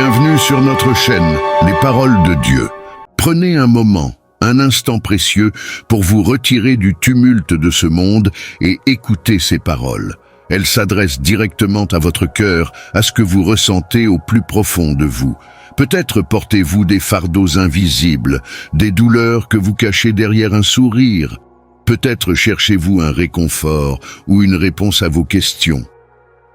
Bienvenue sur notre chaîne, Les Paroles de Dieu. Prenez un moment, un instant précieux pour vous retirer du tumulte de ce monde et écouter ces paroles. Elles s'adressent directement à votre cœur, à ce que vous ressentez au plus profond de vous. Peut-être portez-vous des fardeaux invisibles, des douleurs que vous cachez derrière un sourire. Peut-être cherchez-vous un réconfort ou une réponse à vos questions.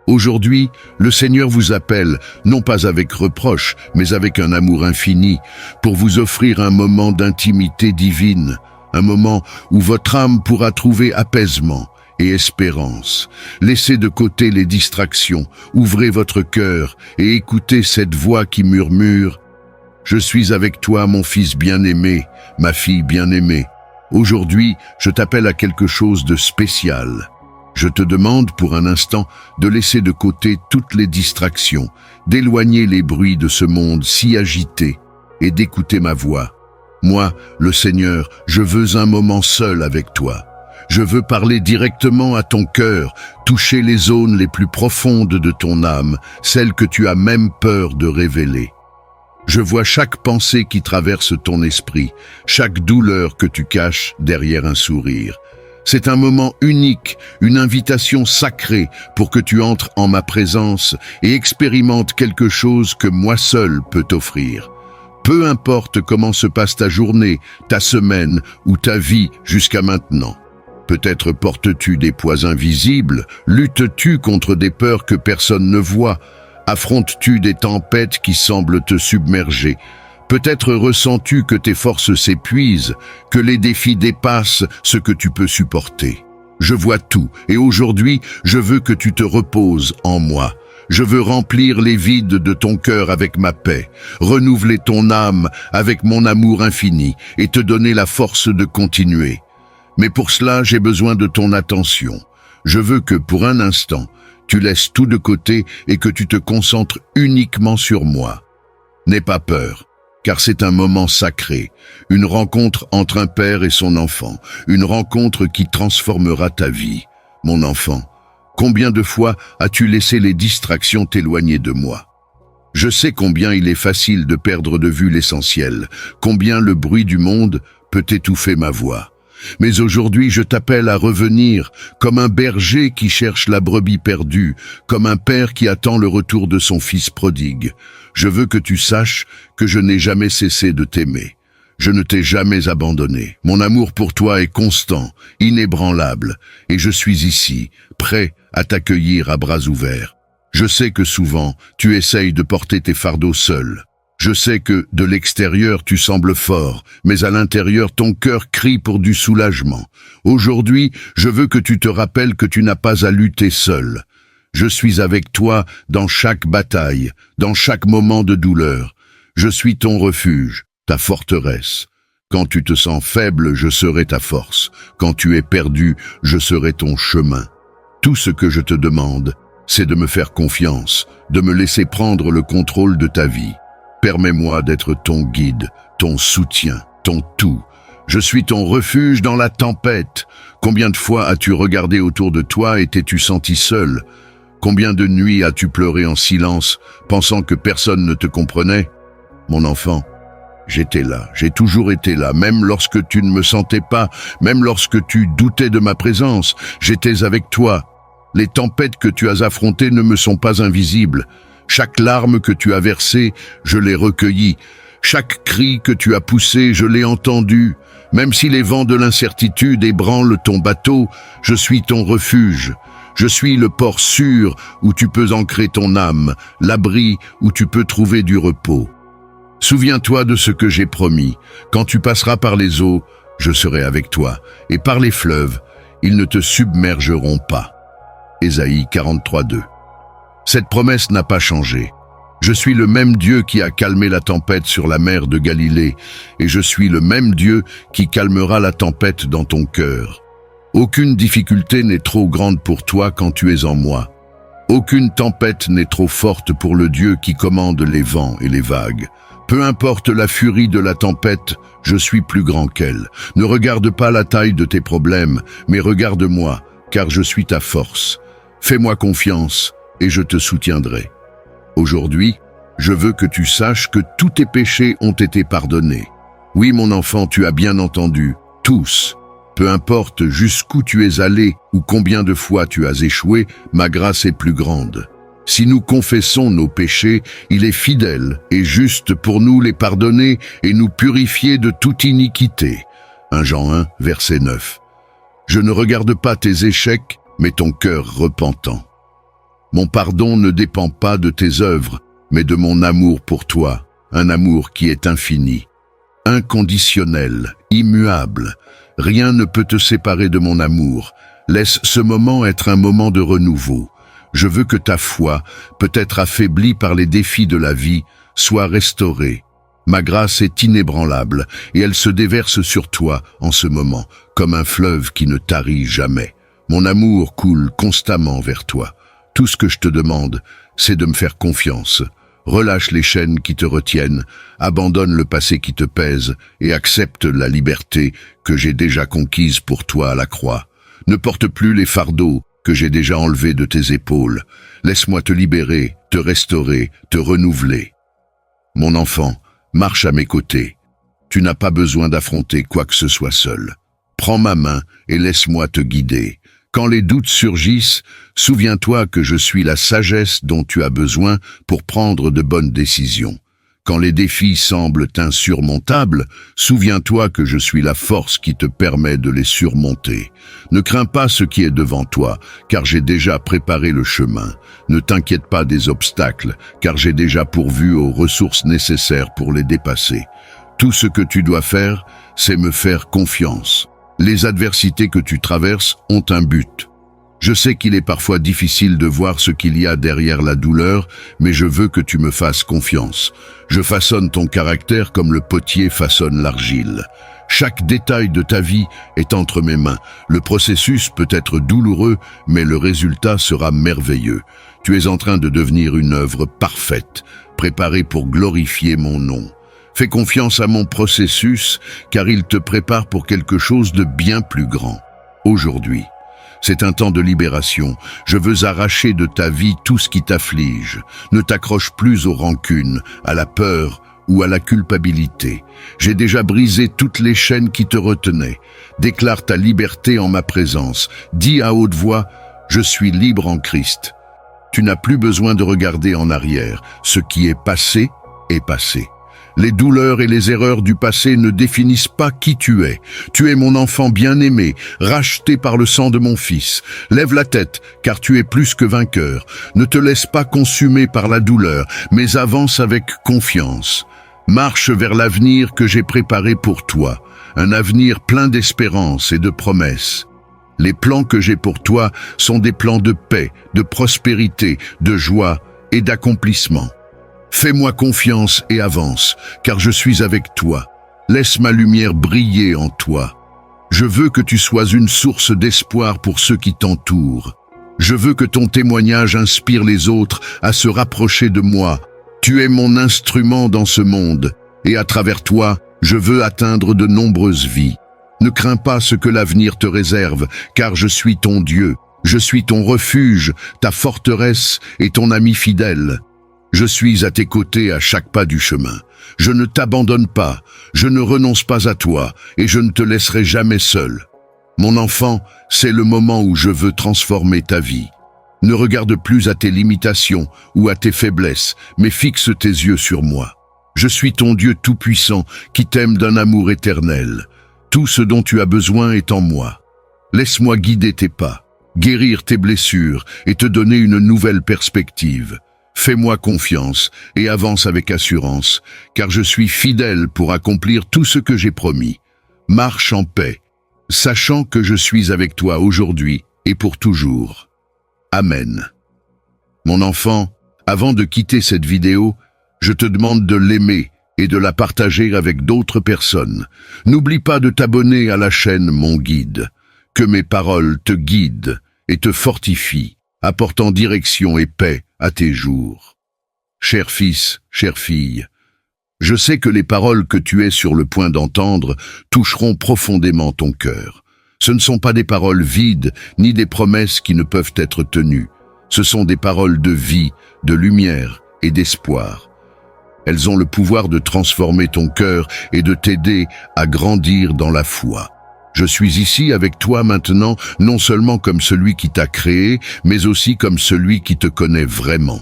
Aujourd'hui, le Seigneur vous appelle, non pas avec reproche, mais avec un amour infini, pour vous offrir un moment d'intimité divine, un moment où votre âme pourra trouver apaisement et espérance. Laissez de côté les distractions, ouvrez votre cœur et écoutez cette voix qui murmure « Je suis avec toi, mon fils bien-aimé, ma fille bien-aimée. Aujourd'hui, je t'appelle à quelque chose de spécial. » Je te demande pour un instant de laisser de côté toutes les distractions, d'éloigner les bruits de ce monde si agité et d'écouter ma voix. Moi, le Seigneur, je veux un moment seul avec toi. Je veux parler directement à ton cœur, toucher les zones les plus profondes de ton âme, celles que tu as même peur de révéler. Je vois chaque pensée qui traverse ton esprit, chaque douleur que tu caches derrière un sourire. C'est un moment unique, une invitation sacrée pour que tu entres en ma présence et expérimentes quelque chose que moi seul peux t'offrir. Peu importe comment se passe ta journée, ta semaine ou ta vie jusqu'à maintenant. Peut-être portes-tu des poids invisibles, luttes-tu contre des peurs que personne ne voit, affrontes-tu des tempêtes qui semblent te submerger. Peut-être ressens-tu que tes forces s'épuisent, que les défis dépassent ce que tu peux supporter. Je vois tout, et aujourd'hui, je veux que tu te reposes en moi. Je veux remplir les vides de ton cœur avec ma paix, renouveler ton âme avec mon amour infini et te donner la force de continuer. Mais pour cela, j'ai besoin de ton attention. Je veux que, pour un instant, tu laisses tout de côté et que tu te concentres uniquement sur moi. N'aie pas peur. Car c'est un moment sacré, une rencontre entre un père et son enfant, une rencontre qui transformera ta vie. Mon enfant, combien de fois as-tu laissé les distractions t'éloigner de moi? Je sais combien il est facile de perdre de vue l'essentiel, combien le bruit du monde peut étouffer ma voix. Mais aujourd'hui, je t'appelle à revenir, comme un berger qui cherche la brebis perdue, comme un père qui attend le retour de son fils prodigue. Je veux que tu saches que je n'ai jamais cessé de t'aimer. Je ne t'ai jamais abandonné. Mon amour pour toi est constant, inébranlable, et je suis ici, prêt à t'accueillir à bras ouverts. Je sais que souvent, tu essayes de porter tes fardeaux seul. Je sais que, de l'extérieur, tu sembles fort, mais à l'intérieur, ton cœur crie pour du soulagement. Aujourd'hui, je veux que tu te rappelles que tu n'as pas à lutter seul. Je suis avec toi dans chaque bataille, dans chaque moment de douleur. Je suis ton refuge, ta forteresse. Quand tu te sens faible, je serai ta force. Quand tu es perdu, je serai ton chemin. Tout ce que je te demande, c'est de me faire confiance, de me laisser prendre le contrôle de ta vie. Permets-moi d'être ton guide, ton soutien, ton tout. Je suis ton refuge dans la tempête. Combien de fois as-tu regardé autour de toi et t'es-tu senti seul? Combien de nuits as-tu pleuré en silence, pensant que personne ne te comprenait? Mon enfant, j'étais là, j'ai toujours été là, même lorsque tu ne me sentais pas, même lorsque tu doutais de ma présence, j'étais avec toi. Les tempêtes que tu as affrontées ne me sont pas invisibles. Chaque larme que tu as versée, je l'ai recueillie. Chaque cri que tu as poussé, je l'ai entendu. Même si les vents de l'incertitude ébranlent ton bateau, je suis ton refuge. Je suis le port sûr où tu peux ancrer ton âme, l'abri où tu peux trouver du repos. Souviens-toi de ce que j'ai promis. Quand tu passeras par les eaux, je serai avec toi. Et par les fleuves, ils ne te submergeront pas. Ésaïe 43:2. Cette promesse n'a pas changé. Je suis le même Dieu qui a calmé la tempête sur la mer de Galilée, et je suis le même Dieu qui calmera la tempête dans ton cœur. Aucune difficulté n'est trop grande pour toi quand tu es en moi. Aucune tempête n'est trop forte pour le Dieu qui commande les vents et les vagues. Peu importe la furie de la tempête, je suis plus grand qu'elle. Ne regarde pas la taille de tes problèmes, mais regarde-moi, car je suis ta force. Fais-moi confiance, et je te soutiendrai. Aujourd'hui, Je veux que tu saches que tous tes péchés ont été pardonnés. Oui, mon enfant, tu as bien entendu, tous. Peu importe jusqu'où tu es allé ou combien de fois tu as échoué, ma grâce est plus grande. Si nous confessons nos péchés, il est fidèle et juste pour nous les pardonner et nous purifier de toute iniquité. 1 Jean 1, verset 9. Je ne regarde pas tes échecs, mais ton cœur repentant. Mon pardon ne dépend pas de tes œuvres, mais de mon amour pour toi, un amour qui est infini, inconditionnel, immuable. Rien ne peut te séparer de mon amour. Laisse ce moment être un moment de renouveau. Je veux que ta foi, peut-être affaiblie par les défis de la vie, soit restaurée. Ma grâce est inébranlable et elle se déverse sur toi en ce moment, comme un fleuve qui ne tarit jamais. Mon amour coule constamment vers toi. Tout ce que je te demande, c'est de me faire confiance. Relâche les chaînes qui te retiennent, abandonne le passé qui te pèse et accepte la liberté que j'ai déjà conquise pour toi à la croix. Ne porte plus les fardeaux que j'ai déjà enlevés de tes épaules. Laisse-moi te libérer, te restaurer, te renouveler. Mon enfant, marche à mes côtés. Tu n'as pas besoin d'affronter quoi que ce soit seul. Prends ma main et laisse-moi te guider. Quand les doutes surgissent, souviens-toi que je suis la sagesse dont tu as besoin pour prendre de bonnes décisions. Quand les défis semblent insurmontables, souviens-toi que je suis la force qui te permet de les surmonter. Ne crains pas ce qui est devant toi, car j'ai déjà préparé le chemin. Ne t'inquiète pas des obstacles, car j'ai déjà pourvu aux ressources nécessaires pour les dépasser. Tout ce que tu dois faire, c'est me faire confiance. Les adversités que tu traverses ont un but. Je sais qu'il est parfois difficile de voir ce qu'il y a derrière la douleur, mais je veux que tu me fasses confiance. Je façonne ton caractère comme le potier façonne l'argile. Chaque détail de ta vie est entre mes mains. Le processus peut être douloureux, mais le résultat sera merveilleux. Tu es en train de devenir une œuvre parfaite, préparée pour glorifier mon nom. Fais confiance à mon processus, car il te prépare pour quelque chose de bien plus grand. Aujourd'hui, c'est un temps de libération. Je veux arracher de ta vie tout ce qui t'afflige. Ne t'accroche plus aux rancunes, à la peur ou à la culpabilité. J'ai déjà brisé toutes les chaînes qui te retenaient. Déclare ta liberté en ma présence. Dis à haute voix, je suis libre en Christ. Tu n'as plus besoin de regarder en arrière. Ce qui est passé est passé. Les douleurs et les erreurs du passé ne définissent pas qui tu es. Tu es mon enfant bien-aimé, racheté par le sang de mon Fils. Lève la tête, car tu es plus que vainqueur. Ne te laisse pas consumer par la douleur, mais avance avec confiance. Marche vers l'avenir que j'ai préparé pour toi, un avenir plein d'espérance et de promesses. Les plans que j'ai pour toi sont des plans de paix, de prospérité, de joie et d'accomplissement. Fais-moi confiance et avance, car je suis avec toi. Laisse ma lumière briller en toi. Je veux que tu sois une source d'espoir pour ceux qui t'entourent. Je veux que ton témoignage inspire les autres à se rapprocher de moi. Tu es mon instrument dans ce monde, et à travers toi, je veux atteindre de nombreuses vies. Ne crains pas ce que l'avenir te réserve, car je suis ton Dieu. Je suis ton refuge, ta forteresse et ton ami fidèle. Je suis à tes côtés à chaque pas du chemin. Je ne t'abandonne pas, je ne renonce pas à toi et je ne te laisserai jamais seul. Mon enfant, c'est le moment où je veux transformer ta vie. Ne regarde plus à tes limitations ou à tes faiblesses, mais fixe tes yeux sur moi. Je suis ton Dieu tout-puissant qui t'aime d'un amour éternel. Tout ce dont tu as besoin est en moi. Laisse-moi guider tes pas, guérir tes blessures et te donner une nouvelle perspective. Fais-moi confiance et avance avec assurance, car je suis fidèle pour accomplir tout ce que j'ai promis. Marche en paix, sachant que je suis avec toi aujourd'hui et pour toujours. Amen. Mon enfant, avant de quitter cette vidéo, je te demande de l'aimer et de la partager avec d'autres personnes. N'oublie pas de t'abonner à la chaîne Mon Guide. Que mes paroles te guident et te fortifient, apportant direction et paix à tes jours. Cher fils, chère fille, je sais que les paroles que tu es sur le point d'entendre toucheront profondément ton cœur. Ce ne sont pas des paroles vides, ni des promesses qui ne peuvent être tenues. Ce sont des paroles de vie, de lumière et d'espoir. Elles ont le pouvoir de transformer ton cœur et de t'aider à grandir dans la foi. Je suis ici avec toi maintenant, non seulement comme celui qui t'a créé, mais aussi comme celui qui te connaît vraiment.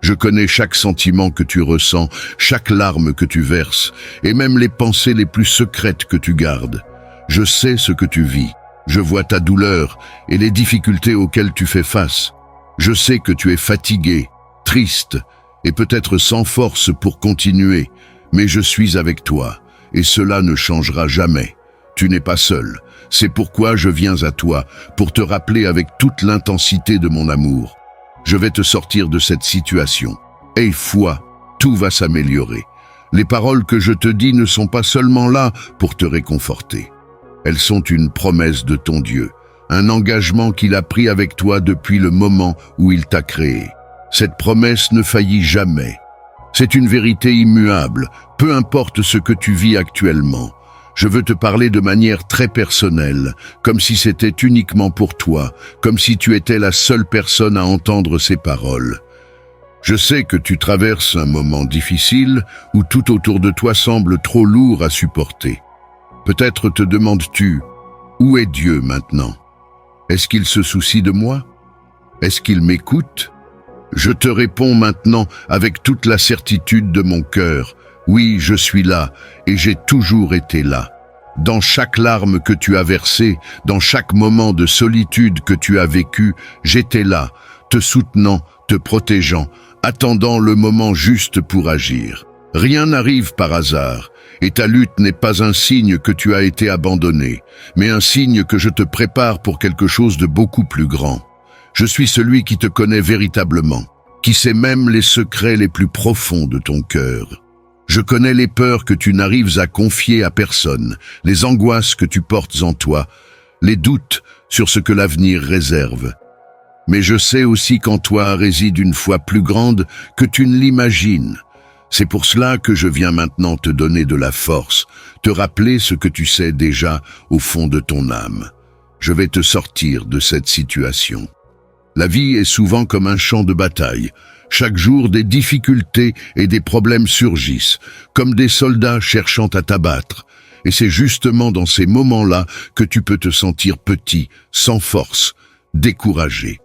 Je connais chaque sentiment que tu ressens, chaque larme que tu verses, et même les pensées les plus secrètes que tu gardes. Je sais ce que tu vis. Je vois ta douleur et les difficultés auxquelles tu fais face. Je sais que tu es fatigué, triste, et peut-être sans force pour continuer, mais je suis avec toi, et cela ne changera jamais. Tu n'es pas seul. C'est pourquoi je viens à toi, pour te rappeler avec toute l'intensité de mon amour. Je vais te sortir de cette situation. Aie foi, tout va s'améliorer. Les paroles que je te dis ne sont pas seulement là pour te réconforter. Elles sont une promesse de ton Dieu, un engagement qu'il a pris avec toi depuis le moment où il t'a créé. Cette promesse ne faillit jamais. C'est une vérité immuable, peu importe ce que tu vis actuellement. Je veux te parler de manière très personnelle, comme si c'était uniquement pour toi, comme si tu étais la seule personne à entendre ces paroles. Je sais que tu traverses un moment difficile où tout autour de toi semble trop lourd à supporter. Peut-être te demandes-tu, où est Dieu maintenant? Est-ce qu'il se soucie de moi? Est-ce qu'il m'écoute? Je te réponds maintenant avec toute la certitude de mon cœur. Oui, je suis là, et j'ai toujours été là. Dans chaque larme que tu as versée, dans chaque moment de solitude que tu as vécu, j'étais là, te soutenant, te protégeant, attendant le moment juste pour agir. Rien n'arrive par hasard, et ta lutte n'est pas un signe que tu as été abandonné, mais un signe que je te prépare pour quelque chose de beaucoup plus grand. Je suis celui qui te connaît véritablement, qui sait même les secrets les plus profonds de ton cœur. Je connais les peurs que tu n'arrives à confier à personne, les angoisses que tu portes en toi, les doutes sur ce que l'avenir réserve. Mais je sais aussi qu'en toi réside une foi plus grande que tu ne l'imagines. C'est pour cela que je viens maintenant te donner de la force, te rappeler ce que tu sais déjà au fond de ton âme. Je vais te sortir de cette situation. La vie est souvent comme un champ de bataille. Chaque jour, des difficultés et des problèmes surgissent, comme des soldats cherchant à t'abattre. Et c'est justement dans ces moments-là que tu peux te sentir petit, sans force, découragé.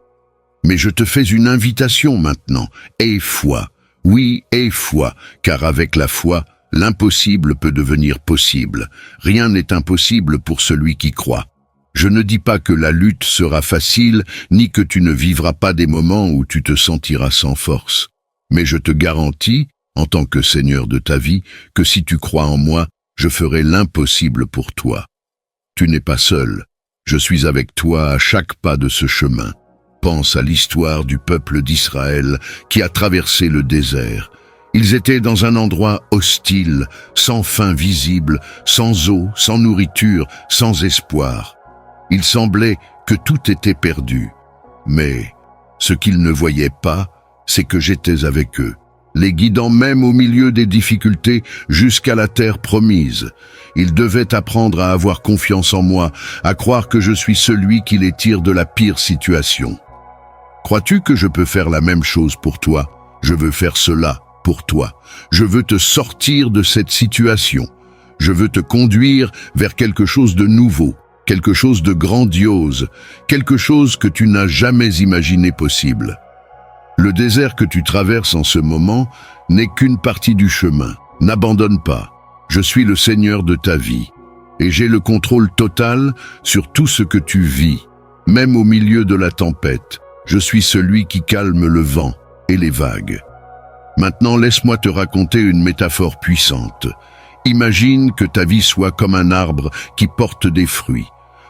Mais je te fais une invitation maintenant. Aie foi. Oui, aie foi, car avec la foi, l'impossible peut devenir possible. Rien n'est impossible pour celui qui croit. Je ne dis pas que la lutte sera facile, ni que tu ne vivras pas des moments où tu te sentiras sans force. Mais je te garantis, en tant que Seigneur de ta vie, que si tu crois en moi, je ferai l'impossible pour toi. Tu n'es pas seul. Je suis avec toi à chaque pas de ce chemin. Pense à l'histoire du peuple d'Israël qui a traversé le désert. Ils étaient dans un endroit hostile, sans fin visible, sans eau, sans nourriture, sans espoir. Il semblait que tout était perdu. Mais ce qu'ils ne voyaient pas, c'est que j'étais avec eux, les guidant même au milieu des difficultés jusqu'à la terre promise. Ils devaient apprendre à avoir confiance en moi, à croire que je suis celui qui les tire de la pire situation. Crois-tu que je peux faire la même chose pour toi? Je veux faire cela pour toi. Je veux te sortir de cette situation. Je veux te conduire vers quelque chose de nouveau. Quelque chose de grandiose, quelque chose que tu n'as jamais imaginé possible. Le désert que tu traverses en ce moment n'est qu'une partie du chemin. N'abandonne pas. Je suis le Seigneur de ta vie, et j'ai le contrôle total sur tout ce que tu vis, même au milieu de la tempête. Je suis celui qui calme le vent et les vagues. Maintenant, laisse-moi te raconter une métaphore puissante. Imagine que ta vie soit comme un arbre qui porte des fruits.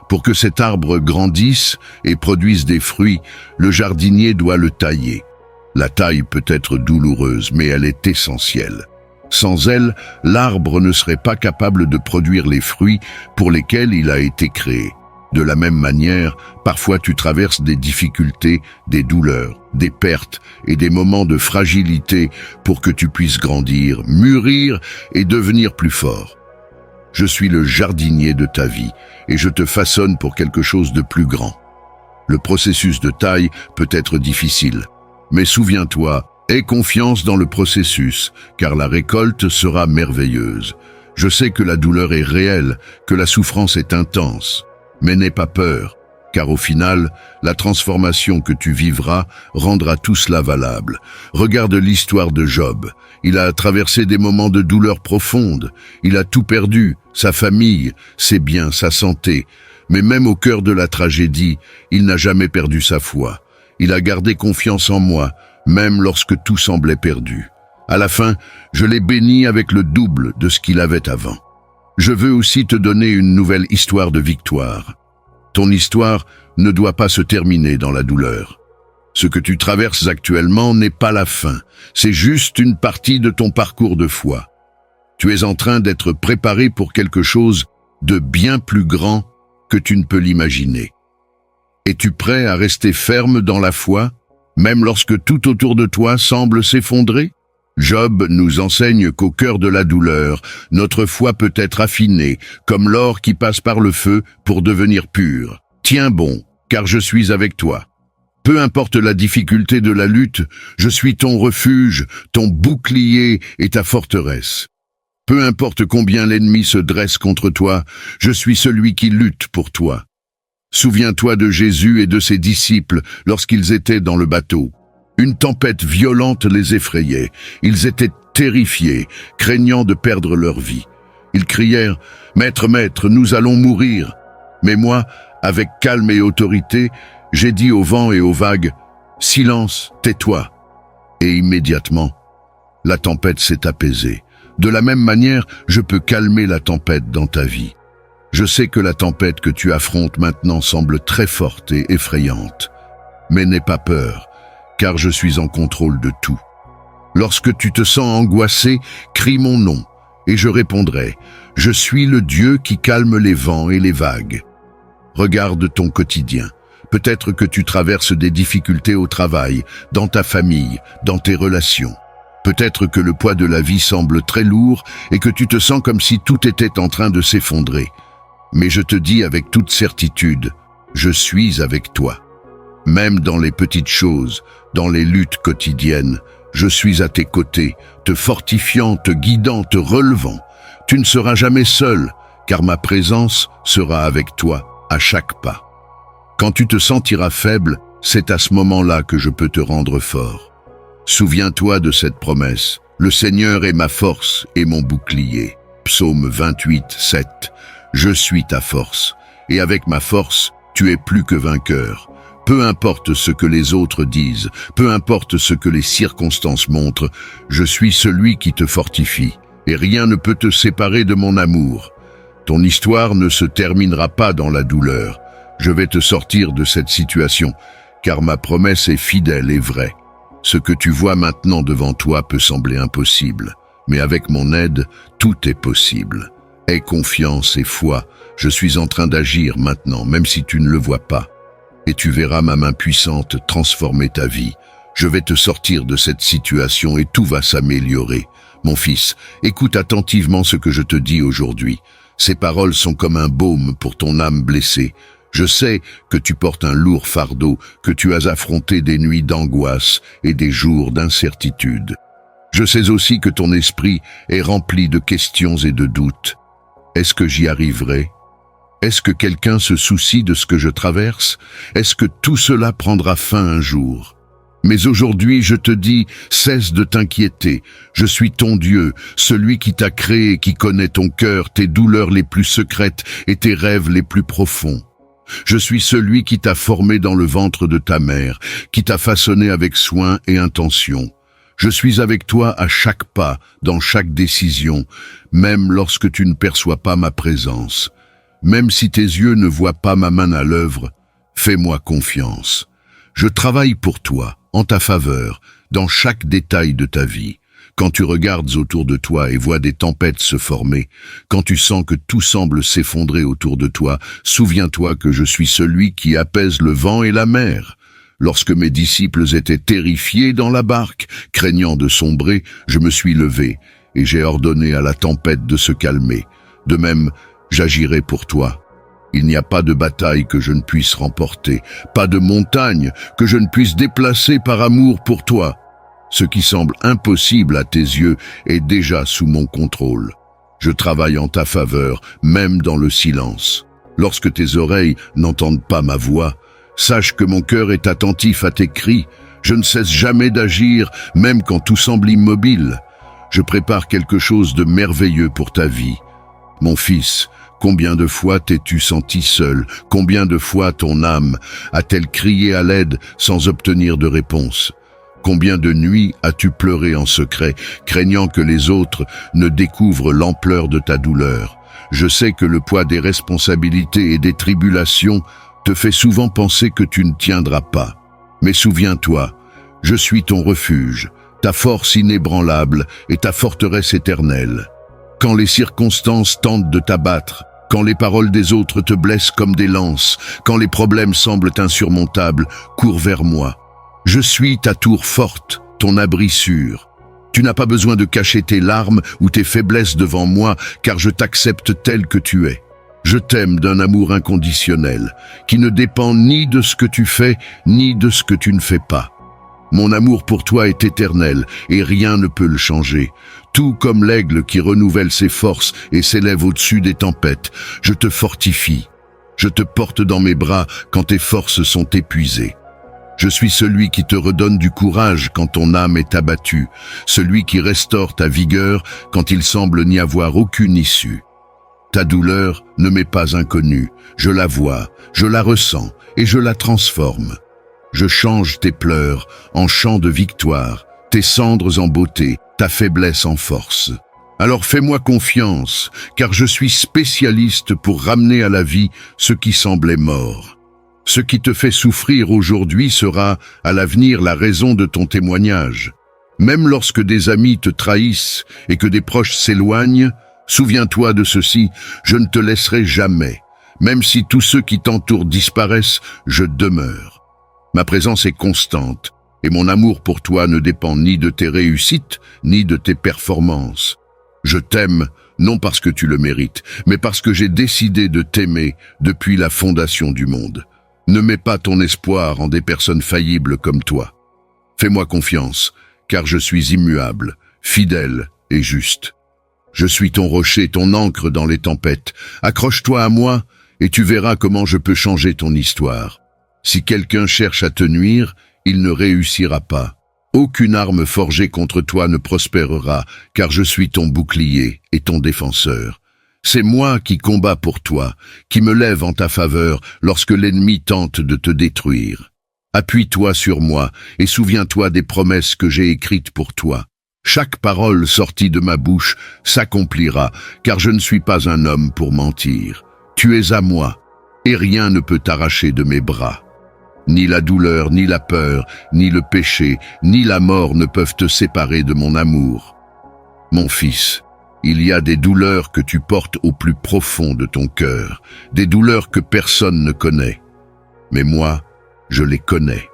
Pour que cet arbre grandisse et produise des fruits, le jardinier doit le tailler. La taille peut être douloureuse, mais elle est essentielle. Sans elle, l'arbre ne serait pas capable de produire les fruits pour lesquels il a été créé. De la même manière, parfois tu traverses des difficultés, des douleurs, des pertes et des moments de fragilité pour que tu puisses grandir, mûrir et devenir plus fort. Je suis le jardinier de ta vie et je te façonne pour quelque chose de plus grand. Le processus de taille peut être difficile, mais souviens-toi, Aie confiance dans le processus, car la récolte sera merveilleuse. Je sais que la douleur est réelle, que la souffrance est intense, mais n'aie pas peur, car au final, la transformation que tu vivras rendra tout cela valable. Regarde l'histoire de Job. Il a traversé des moments de douleur profonde. Il a tout perdu, sa famille, ses biens, sa santé. Mais même au cœur de la tragédie, il n'a jamais perdu sa foi. Il a gardé confiance en moi, même lorsque tout semblait perdu. À la fin, je l'ai béni avec le double de ce qu'il avait avant. Je veux aussi te donner une nouvelle histoire de victoire. Ton histoire ne doit pas se terminer dans la douleur. Ce que tu traverses actuellement n'est pas la fin, c'est juste une partie de ton parcours de foi. Tu es en train d'être préparé pour quelque chose de bien plus grand que tu ne peux l'imaginer. Es-tu prêt à rester ferme dans la foi, même lorsque tout autour de toi semble s'effondrer? Job nous enseigne qu'au cœur de la douleur, notre foi peut être affinée, comme l'or qui passe par le feu pour devenir pur. Tiens bon, car je suis avec toi. Peu importe la difficulté de la lutte, je suis ton refuge, ton bouclier et ta forteresse. Peu importe combien l'ennemi se dresse contre toi, je suis celui qui lutte pour toi. Souviens-toi de Jésus et de ses disciples lorsqu'ils étaient dans le bateau. Une tempête violente les effrayait. Ils étaient terrifiés, craignant de perdre leur vie. Ils crièrent « Maître, Maître, nous allons mourir !» Mais moi, avec calme et autorité, j'ai dit au vent et aux vagues « Silence, tais-toi !» Et immédiatement, la tempête s'est apaisée. De la même manière, je peux calmer la tempête dans ta vie. Je sais que la tempête que tu affrontes maintenant semble très forte et effrayante. Mais n'aie pas peur, car je suis en contrôle de tout. Lorsque tu te sens angoissé, crie mon nom, et je répondrai. Je suis le Dieu qui calme les vents et les vagues. Regarde ton quotidien. Peut-être que tu traverses des difficultés au travail, dans ta famille, dans tes relations. Peut-être que le poids de la vie semble très lourd et que tu te sens comme si tout était en train de s'effondrer. Mais je te dis avec toute certitude, je suis avec toi. Même dans les petites choses, dans les luttes quotidiennes, je suis à tes côtés, te fortifiant, te guidant, te relevant. Tu ne seras jamais seul, car ma présence sera avec toi à chaque pas. Quand tu te sentiras faible, c'est à ce moment-là que je peux te rendre fort. Souviens-toi de cette promesse. Le Seigneur est ma force et mon bouclier. Psaume 28, 7. Je suis ta force, et avec ma force, tu es plus que vainqueur. Peu importe ce que les autres disent, peu importe ce que les circonstances montrent, je suis celui qui te fortifie, et rien ne peut te séparer de mon amour. Ton histoire ne se terminera pas dans la douleur. Je vais te sortir de cette situation, car ma promesse est fidèle et vraie. Ce que tu vois maintenant devant toi peut sembler impossible, mais avec mon aide, tout est possible. Aie confiance et foi, je suis en train d'agir maintenant, même si tu ne le vois pas. Et tu verras ma main puissante transformer ta vie. Je vais te sortir de cette situation et tout va s'améliorer. Mon fils, écoute attentivement ce que je te dis aujourd'hui. Ces paroles sont comme un baume pour ton âme blessée. Je sais que tu portes un lourd fardeau, que tu as affronté des nuits d'angoisse et des jours d'incertitude. Je sais aussi que ton esprit est rempli de questions et de doutes. Est-ce que j'y arriverai? Est-ce que quelqu'un se soucie de ce que je traverse? Est-ce que tout cela prendra fin un jour? Mais aujourd'hui, je te dis, cesse de t'inquiéter. Je suis ton Dieu, celui qui t'a créé, qui connaît ton cœur, tes douleurs les plus secrètes et tes rêves les plus profonds. Je suis celui qui t'a formé dans le ventre de ta mère, qui t'a façonné avec soin et intention. Je suis avec toi à chaque pas, dans chaque décision, même lorsque tu ne perçois pas ma présence. Même si tes yeux ne voient pas ma main à l'œuvre, fais-moi confiance. Je travaille pour toi, en ta faveur, dans chaque détail de ta vie. Quand tu regardes autour de toi et vois des tempêtes se former, quand tu sens que tout semble s'effondrer autour de toi, souviens-toi que je suis celui qui apaise le vent et la mer. Lorsque mes disciples étaient terrifiés dans la barque, craignant de sombrer, je me suis levé et j'ai ordonné à la tempête de se calmer. De même, j'agirai pour toi. Il n'y a pas de bataille que je ne puisse remporter, pas de montagne que je ne puisse déplacer par amour pour toi. Ce qui semble impossible à tes yeux est déjà sous mon contrôle. Je travaille en ta faveur, même dans le silence. Lorsque tes oreilles n'entendent pas ma voix, sache que mon cœur est attentif à tes cris. Je ne cesse jamais d'agir, même quand tout semble immobile. Je prépare quelque chose de merveilleux pour ta vie. Mon fils, combien de fois t'es-tu senti seul? Combien de fois ton âme a-t-elle crié à l'aide sans obtenir de réponse? Combien de nuits as-tu pleuré en secret, craignant que les autres ne découvrent l'ampleur de ta douleur? Je sais que le poids des responsabilités et des tribulations te fait souvent penser que tu ne tiendras pas. Mais souviens-toi, je suis ton refuge, ta force inébranlable et ta forteresse éternelle. Quand les circonstances tentent de t'abattre, quand les paroles des autres te blessent comme des lances, quand les problèmes semblent insurmontables, cours vers moi. Je suis ta tour forte, ton abri sûr. Tu n'as pas besoin de cacher tes larmes ou tes faiblesses devant moi, car je t'accepte tel que tu es. Je t'aime d'un amour inconditionnel, qui ne dépend ni de ce que tu fais, ni de ce que tu ne fais pas. Mon amour pour toi est éternel, et rien ne peut le changer. Tout comme l'aigle qui renouvelle ses forces et s'élève au-dessus des tempêtes, je te fortifie. Je te porte dans mes bras quand tes forces sont épuisées. Je suis celui qui te redonne du courage quand ton âme est abattue, celui qui restaure ta vigueur quand il semble n'y avoir aucune issue. Ta douleur ne m'est pas inconnue, je la vois, je la ressens et je la transforme. Je change tes pleurs en chants de victoire, tes cendres en beauté, ta faiblesse en force. Alors fais-moi confiance, car je suis spécialiste pour ramener à la vie ce qui semblait mort. Ce qui te fait souffrir aujourd'hui sera, à l'avenir, la raison de ton témoignage. Même lorsque des amis te trahissent et que des proches s'éloignent, souviens-toi de ceci, je ne te laisserai jamais. Même si tous ceux qui t'entourent disparaissent, je demeure. Ma présence est constante, et mon amour pour toi ne dépend ni de tes réussites, ni de tes performances. Je t'aime, non parce que tu le mérites, mais parce que j'ai décidé de t'aimer depuis la fondation du monde. Ne mets pas ton espoir en des personnes faillibles comme toi. Fais-moi confiance, car je suis immuable, fidèle et juste. Je suis ton rocher, ton ancre dans les tempêtes. Accroche-toi à moi et tu verras comment je peux changer ton histoire. Si quelqu'un cherche à te nuire, il ne réussira pas. Aucune arme forgée contre toi ne prospérera, car je suis ton bouclier et ton défenseur. C'est moi qui combats pour toi, qui me lève en ta faveur lorsque l'ennemi tente de te détruire. Appuie-toi sur moi et souviens-toi des promesses que j'ai écrites pour toi. Chaque parole sortie de ma bouche s'accomplira, car je ne suis pas un homme pour mentir. Tu es à moi, et rien ne peut t'arracher de mes bras. Ni la douleur, ni la peur, ni le péché, ni la mort ne peuvent te séparer de mon amour. Mon fils, il y a des douleurs que tu portes au plus profond de ton cœur, des douleurs que personne ne connaît. Mais moi, je les connais.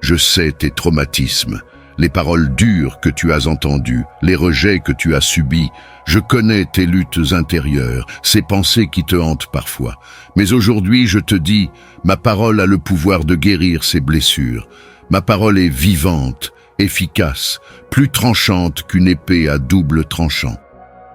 Je sais tes traumatismes, les paroles dures que tu as entendues, les rejets que tu as subis. Je connais tes luttes intérieures, ces pensées qui te hantent parfois. Mais aujourd'hui, je te dis, ma parole a le pouvoir de guérir ces blessures. Ma parole est vivante, efficace, plus tranchante qu'une épée à double tranchant.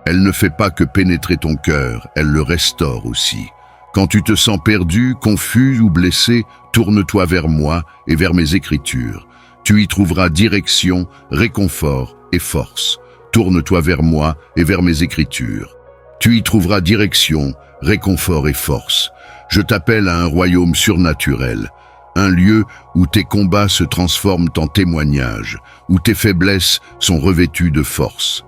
Elle ne fait pas que pénétrer ton cœur, elle le restaure aussi. Quand tu te sens perdu, confus ou blessé, tourne-toi vers moi et vers mes écritures. Tu y trouveras direction, réconfort et force. Tourne-toi vers moi et vers mes écritures. Tu y trouveras direction, réconfort et force. Je t'appelle à un royaume surnaturel, un lieu où tes combats se transforment en témoignages, où tes faiblesses sont revêtues de force.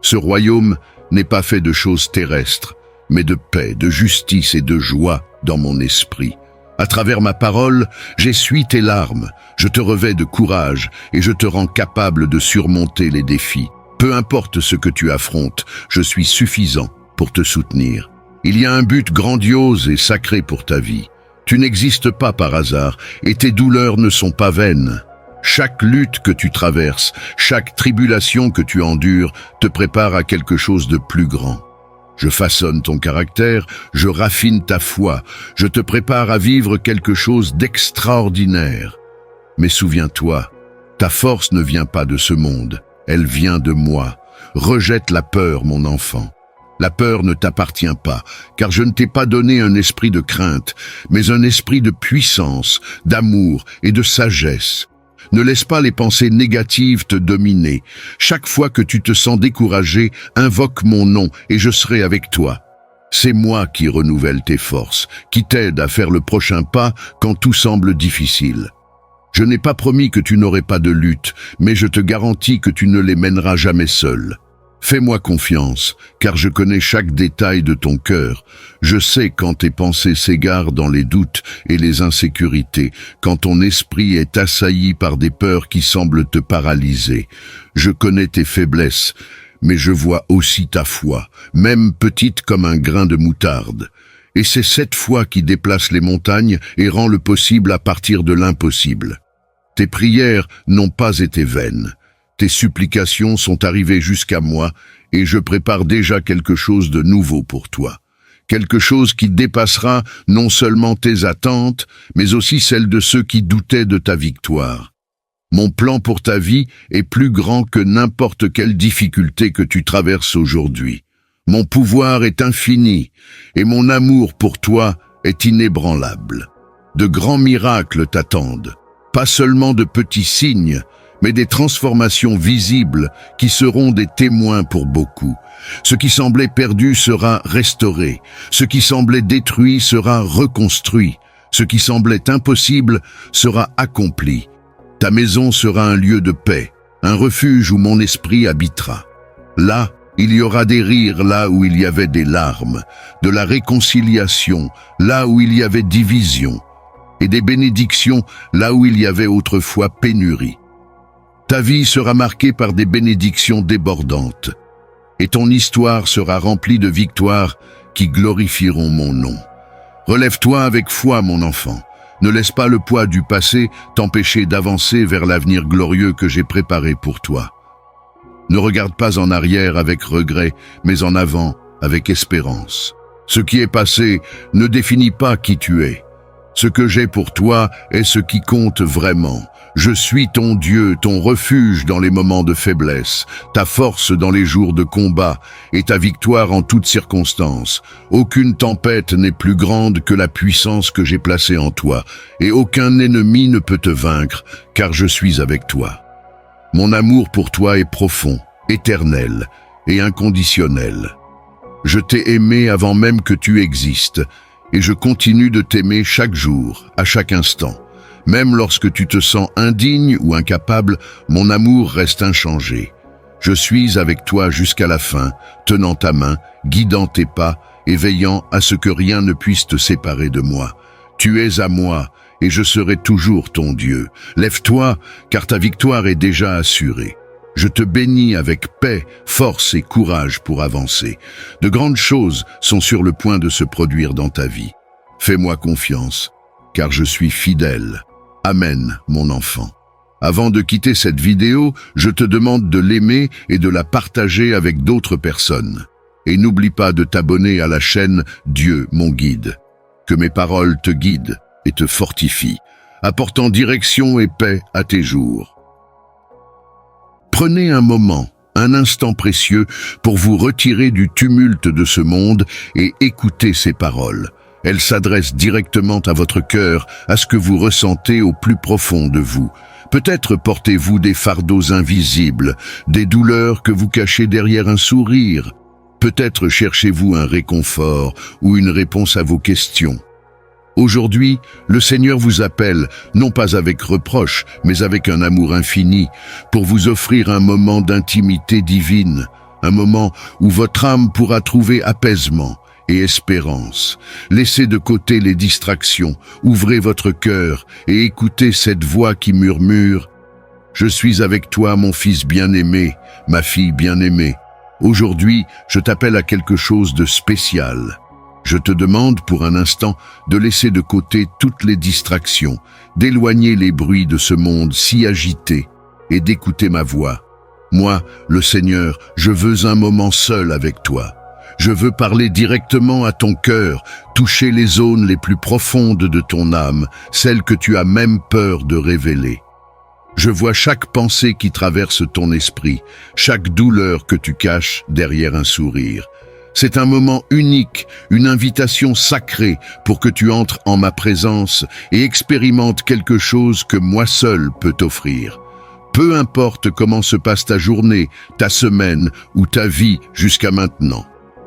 Ce royaume n'est pas fait de choses terrestres, mais de paix, de justice et de joie dans mon esprit. À travers ma parole, j'essuie tes larmes, je te revêts de courage et je te rends capable de surmonter les défis. Peu importe ce que tu affrontes, je suis suffisant pour te soutenir. Il y a un but grandiose et sacré pour ta vie. Tu n'existes pas par hasard et tes douleurs ne sont pas vaines. Chaque lutte que tu traverses, chaque tribulation que tu endures te prépare à quelque chose de plus grand. Je façonne ton caractère, je raffine ta foi, je te prépare à vivre quelque chose d'extraordinaire. Mais souviens-toi, Ta force ne vient pas de ce monde, elle vient de moi. Rejette la peur, mon enfant. La peur ne t'appartient pas, car je ne t'ai pas donné un esprit de crainte, mais un esprit de puissance, d'amour et de sagesse. Ne laisse pas les pensées négatives te dominer. Chaque fois que tu te sens découragé, invoque mon nom et je serai avec toi. C'est moi qui renouvelle tes forces, qui t'aide à faire le prochain pas quand tout semble difficile. Je n'ai pas promis que tu n'aurais pas de lutte, mais je te garantis que tu ne les mèneras jamais seul. Fais-moi confiance, car je connais chaque détail de ton cœur. Je sais quand tes pensées s'égarent dans les doutes et les insécurités, quand ton esprit est assailli par des peurs qui semblent te paralyser. Je connais tes faiblesses, mais je vois aussi ta foi, même petite comme un grain de moutarde. Et c'est cette foi qui déplace les montagnes et rend le possible à partir de l'impossible. Tes prières n'ont pas été vaines. Tes supplications sont arrivées jusqu'à moi et je prépare déjà quelque chose de nouveau pour toi. Quelque chose qui dépassera non seulement tes attentes, mais aussi celles de ceux qui doutaient de ta victoire. Mon plan pour ta vie est plus grand que n'importe quelle difficulté que tu traverses aujourd'hui. Mon pouvoir est infini et mon amour pour toi est inébranlable. De grands miracles t'attendent, pas seulement de petits signes, mais des transformations visibles qui seront des témoins pour beaucoup. Ce qui semblait perdu sera restauré, ce qui semblait détruit sera reconstruit, ce qui semblait impossible sera accompli. Ta maison sera un lieu de paix, un refuge où mon esprit habitera. Là, il y aura des rires là où il y avait des larmes, de la réconciliation là où il y avait division, et des bénédictions là où il y avait autrefois pénurie. Ta vie sera marquée par des bénédictions débordantes, et ton histoire sera remplie de victoires qui glorifieront mon nom. Relève-toi avec foi, mon enfant. Ne laisse pas le poids du passé t'empêcher d'avancer vers l'avenir glorieux que j'ai préparé pour toi. Ne regarde pas en arrière avec regret, mais en avant avec espérance. Ce qui est passé ne définit pas qui tu es. Ce que j'ai pour toi est ce qui compte vraiment. Je suis ton Dieu, ton refuge dans les moments de faiblesse, ta force dans les jours de combat et ta victoire en toutes circonstances. Aucune tempête n'est plus grande que la puissance que j'ai placée en toi, et aucun ennemi ne peut te vaincre, car je suis avec toi. Mon amour pour toi est profond, éternel et inconditionnel. Je t'ai aimé avant même que tu existes, et je continue de t'aimer chaque jour, à chaque instant. Même lorsque tu te sens indigne ou incapable, mon amour reste inchangé. Je suis avec toi jusqu'à la fin, tenant ta main, guidant tes pas et veillant à ce que rien ne puisse te séparer de moi. Tu es à moi et je serai toujours ton Dieu. Lève-toi, car ta victoire est déjà assurée. Je te bénis avec paix, force et courage pour avancer. De grandes choses sont sur le point de se produire dans ta vie. Fais-moi confiance, car je suis fidèle. Amen, mon enfant. Avant de quitter cette vidéo, je te demande de l'aimer et de la partager avec d'autres personnes. Et n'oublie pas de t'abonner à la chaîne Dieu, mon guide. Que mes paroles te guident et te fortifient, apportant direction et paix à tes jours. Prenez un moment, un instant précieux pour vous retirer du tumulte de ce monde et écouter ces paroles. Elles s'adressent directement à votre cœur, à ce que vous ressentez au plus profond de vous. Peut-être portez-vous des fardeaux invisibles, des douleurs que vous cachez derrière un sourire. Peut-être cherchez-vous un réconfort ou une réponse à vos questions. Aujourd'hui, le Seigneur vous appelle, non pas avec reproche, mais avec un amour infini, pour vous offrir un moment d'intimité divine, un moment où votre âme pourra trouver apaisement et espérance. Laissez de côté les distractions, ouvrez votre cœur et écoutez cette voix qui murmure « Je suis avec toi, mon fils bien-aimé, ma fille bien-aimée. Aujourd'hui, je t'appelle à quelque chose de spécial. » Je te demande pour un instant de laisser de côté toutes les distractions, d'éloigner les bruits de ce monde si agité et d'écouter ma voix. Moi, le Seigneur, je veux un moment seul avec toi. Je veux parler directement à ton cœur, toucher les zones les plus profondes de ton âme, celles que tu as même peur de révéler. Je vois chaque pensée qui traverse ton esprit, chaque douleur que tu caches derrière un sourire. C'est un moment unique, une invitation sacrée pour que tu entres en ma présence et expérimentes quelque chose que moi seul peux t'offrir. Peu importe comment se passe ta journée, ta semaine ou ta vie jusqu'à maintenant.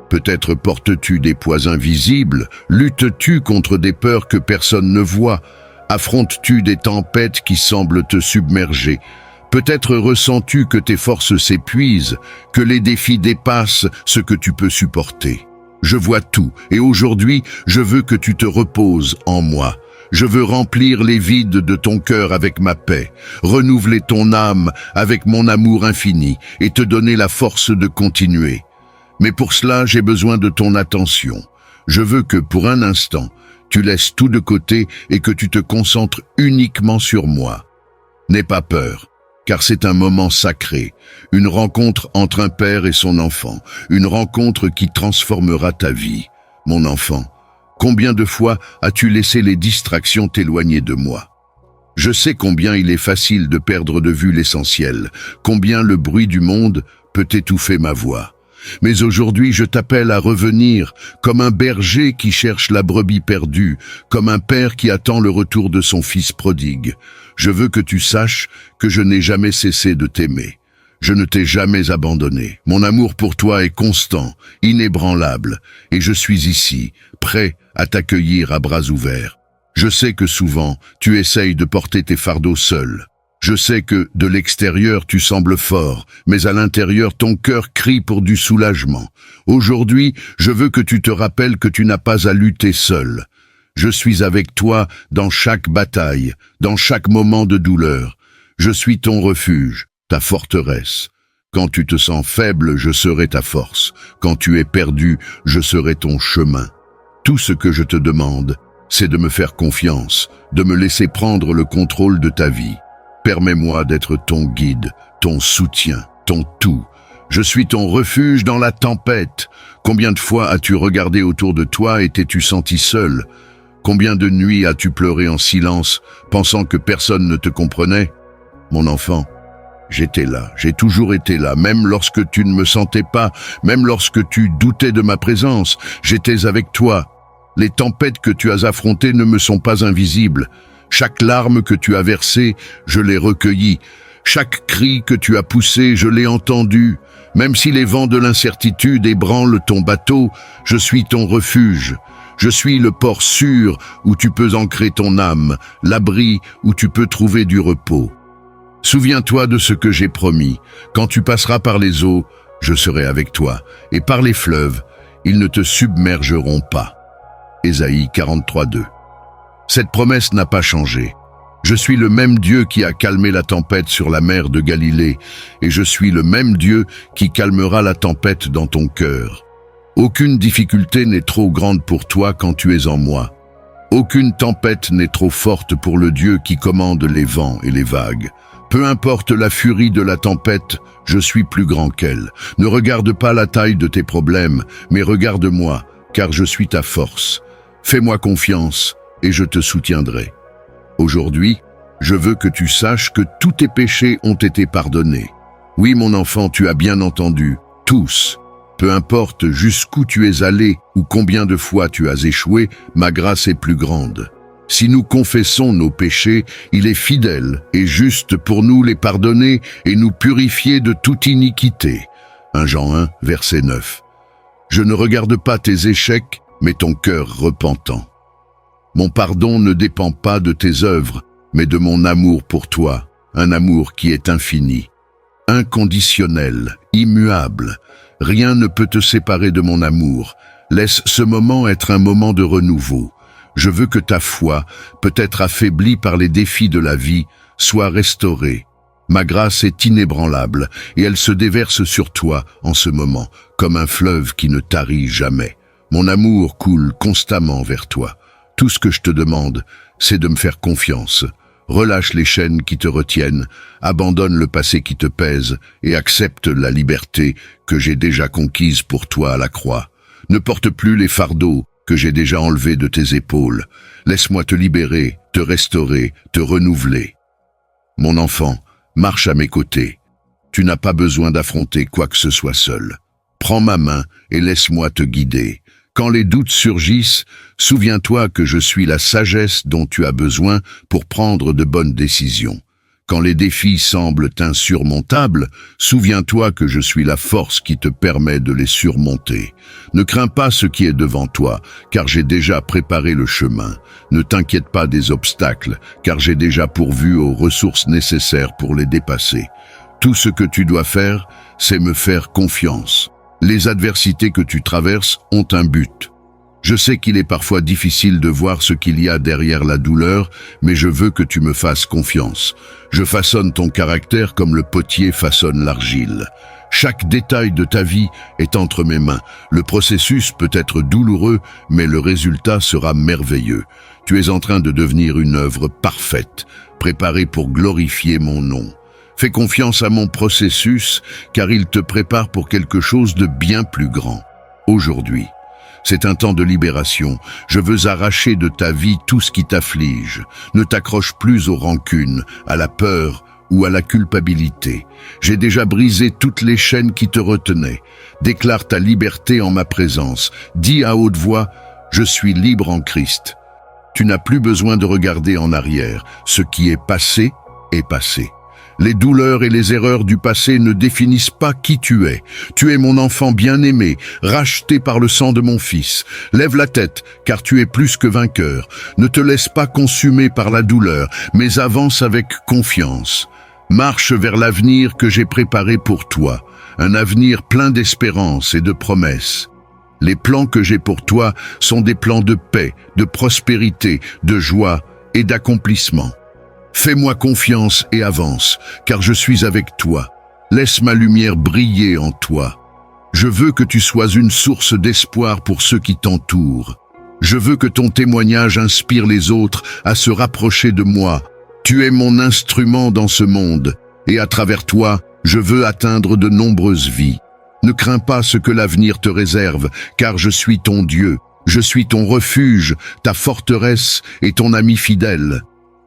Peut-être portes-tu des poids invisibles, luttes-tu contre des peurs que personne ne voit, affrontes-tu des tempêtes qui semblent te submerger. Peut-être ressens-tu que tes forces s'épuisent, que les défis dépassent ce que tu peux supporter. Je vois tout et aujourd'hui, je veux que tu te reposes en moi. Je veux remplir les vides de ton cœur avec ma paix, renouveler ton âme avec mon amour infini et te donner la force de continuer. Mais pour cela, j'ai besoin de ton attention. Je veux que pour un instant, tu laisses tout de côté et que tu te concentres uniquement sur moi. N'aie pas peur. Car c'est un moment sacré, une rencontre entre un père et son enfant, une rencontre qui transformera ta vie. Mon enfant, combien de fois as-tu laissé les distractions t'éloigner de moi? Je sais combien il est facile de perdre de vue l'essentiel, combien le bruit du monde peut étouffer ma voix. Mais aujourd'hui, je t'appelle à revenir, comme un berger qui cherche la brebis perdue, comme un père qui attend le retour de son fils prodigue. Je veux que tu saches que je n'ai jamais cessé de t'aimer. Je ne t'ai jamais abandonné. Mon amour pour toi est constant, inébranlable, et je suis ici, prêt à t'accueillir à bras ouverts. Je sais que souvent, tu essayes de porter tes fardeaux seul. Je sais que, de l'extérieur, tu sembles fort, mais à l'intérieur, ton cœur crie pour du soulagement. Aujourd'hui, je veux que tu te rappelles que tu n'as pas à lutter seul. Je suis avec toi dans chaque bataille, dans chaque moment de douleur. Je suis ton refuge, ta forteresse. Quand tu te sens faible, je serai ta force. Quand tu es perdu, je serai ton chemin. Tout ce que je te demande, c'est de me faire confiance, de me laisser prendre le contrôle de ta vie. Permets-moi d'être ton guide, ton soutien, ton tout. Je suis ton refuge dans la tempête. Combien de fois as-tu regardé autour de toi et t'es-tu senti seul? Combien de nuits as-tu pleuré en silence, pensant que personne ne te comprenait? Mon enfant, j'étais là, j'ai toujours été là, même lorsque tu ne me sentais pas, même lorsque tu doutais de ma présence, j'étais avec toi. Les tempêtes que tu as affrontées ne me sont pas invisibles. Chaque larme que tu as versée, je l'ai recueillie. Chaque cri que tu as poussé, je l'ai entendu. Même si les vents de l'incertitude ébranlent ton bateau, je suis ton refuge. Je suis le port sûr où tu peux ancrer ton âme, l'abri où tu peux trouver du repos. Souviens-toi de ce que j'ai promis. Quand tu passeras par les eaux, je serai avec toi. Et par les fleuves, ils ne te submergeront pas. Ésaïe 43:2. Cette promesse n'a pas changé. Je suis le même Dieu qui a calmé la tempête sur la mer de Galilée, et je suis le même Dieu qui calmera la tempête dans ton cœur. Aucune difficulté n'est trop grande pour toi quand tu es en moi. Aucune tempête n'est trop forte pour le Dieu qui commande les vents et les vagues. Peu importe la furie de la tempête, je suis plus grand qu'elle. Ne regarde pas la taille de tes problèmes, mais regarde-moi, car je suis ta force. Fais-moi confiance, et je te soutiendrai. Aujourd'hui, je veux que tu saches que tous tes péchés ont été pardonnés. Oui, mon enfant, tu as bien entendu, tous. Peu importe jusqu'où tu es allé ou combien de fois tu as échoué, ma grâce est plus grande. Si nous confessons nos péchés, il est fidèle et juste pour nous les pardonner et nous purifier de toute iniquité. 1 Jean 1, verset 9. Je ne regarde pas tes échecs, mais ton cœur repentant. Mon pardon ne dépend pas de tes œuvres, mais de mon amour pour toi, un amour qui est infini, inconditionnel, immuable. Rien ne peut te séparer de mon amour. Laisse ce moment être un moment de renouveau. Je veux que ta foi, peut-être affaiblie par les défis de la vie, soit restaurée. Ma grâce est inébranlable et elle se déverse sur toi en ce moment, comme un fleuve qui ne tarit jamais. Mon amour coule constamment vers toi. Tout ce que je te demande, c'est de me faire confiance. Relâche les chaînes qui te retiennent, abandonne le passé qui te pèse et accepte la liberté que j'ai déjà conquise pour toi à la croix. Ne porte plus les fardeaux que j'ai déjà enlevés de tes épaules. Laisse-moi te libérer, te restaurer, te renouveler. Mon enfant, marche à mes côtés. Tu n'as pas besoin d'affronter quoi que ce soit seul. Prends ma main et laisse-moi te guider. Quand les doutes surgissent, souviens-toi que je suis la sagesse dont tu as besoin pour prendre de bonnes décisions. Quand les défis semblent insurmontables, souviens-toi que je suis la force qui te permet de les surmonter. Ne crains pas ce qui est devant toi, car j'ai déjà préparé le chemin. Ne t'inquiète pas des obstacles, car j'ai déjà pourvu aux ressources nécessaires pour les dépasser. Tout ce que tu dois faire, c'est me faire confiance. Les adversités que tu traverses ont un but. Je sais qu'il est parfois difficile de voir ce qu'il y a derrière la douleur, mais je veux que tu me fasses confiance. Je façonne ton caractère comme le potier façonne l'argile. Chaque détail de ta vie est entre mes mains. Le processus peut être douloureux, mais le résultat sera merveilleux. Tu es en train de devenir une œuvre parfaite, préparée pour glorifier mon nom. Fais confiance à mon processus, car il te prépare pour quelque chose de bien plus grand. Aujourd'hui, c'est un temps de libération. Je veux arracher de ta vie tout ce qui t'afflige. Ne t'accroche plus aux rancunes, à la peur ou à la culpabilité. J'ai déjà brisé toutes les chaînes qui te retenaient. Déclare ta liberté en ma présence. Dis à haute voix, je suis libre en Christ. Tu n'as plus besoin de regarder en arrière. Ce qui est passé est passé. Les douleurs et les erreurs du passé ne définissent pas qui tu es. Tu es mon enfant bien-aimé, racheté par le sang de mon fils. Lève la tête, car tu es plus que vainqueur. Ne te laisse pas consumer par la douleur, mais avance avec confiance. Marche vers l'avenir que j'ai préparé pour toi, un avenir plein d'espérance et de promesses. Les plans que j'ai pour toi sont des plans de paix, de prospérité, de joie et d'accomplissement. Fais-moi confiance et avance, car je suis avec toi. Laisse ma lumière briller en toi. Je veux que tu sois une source d'espoir pour ceux qui t'entourent. Je veux que ton témoignage inspire les autres à se rapprocher de moi. Tu es mon instrument dans ce monde, et à travers toi, je veux atteindre de nombreuses vies. Ne crains pas ce que l'avenir te réserve, car je suis ton Dieu. Je suis ton refuge, ta forteresse et ton ami fidèle.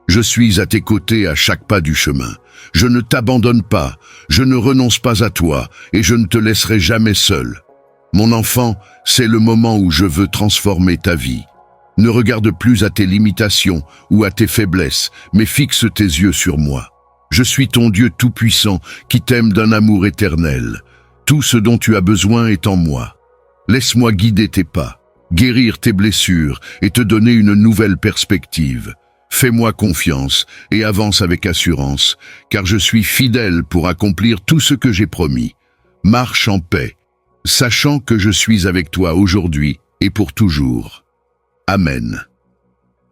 Je suis à tes côtés à chaque pas du chemin. Je ne t'abandonne pas, je ne renonce pas à toi, et je ne te laisserai jamais seul. Mon enfant, c'est le moment où je veux transformer ta vie. Ne regarde plus à tes limitations ou à tes faiblesses, mais fixe tes yeux sur moi. Je suis ton Dieu tout-puissant qui t'aime d'un amour éternel. Tout ce dont tu as besoin est en moi. Laisse-moi guider tes pas, guérir tes blessures et te donner une nouvelle perspective. Fais-moi confiance et avance avec assurance, car je suis fidèle pour accomplir tout ce que j'ai promis. Marche en paix, sachant que je suis avec toi aujourd'hui et pour toujours. Amen.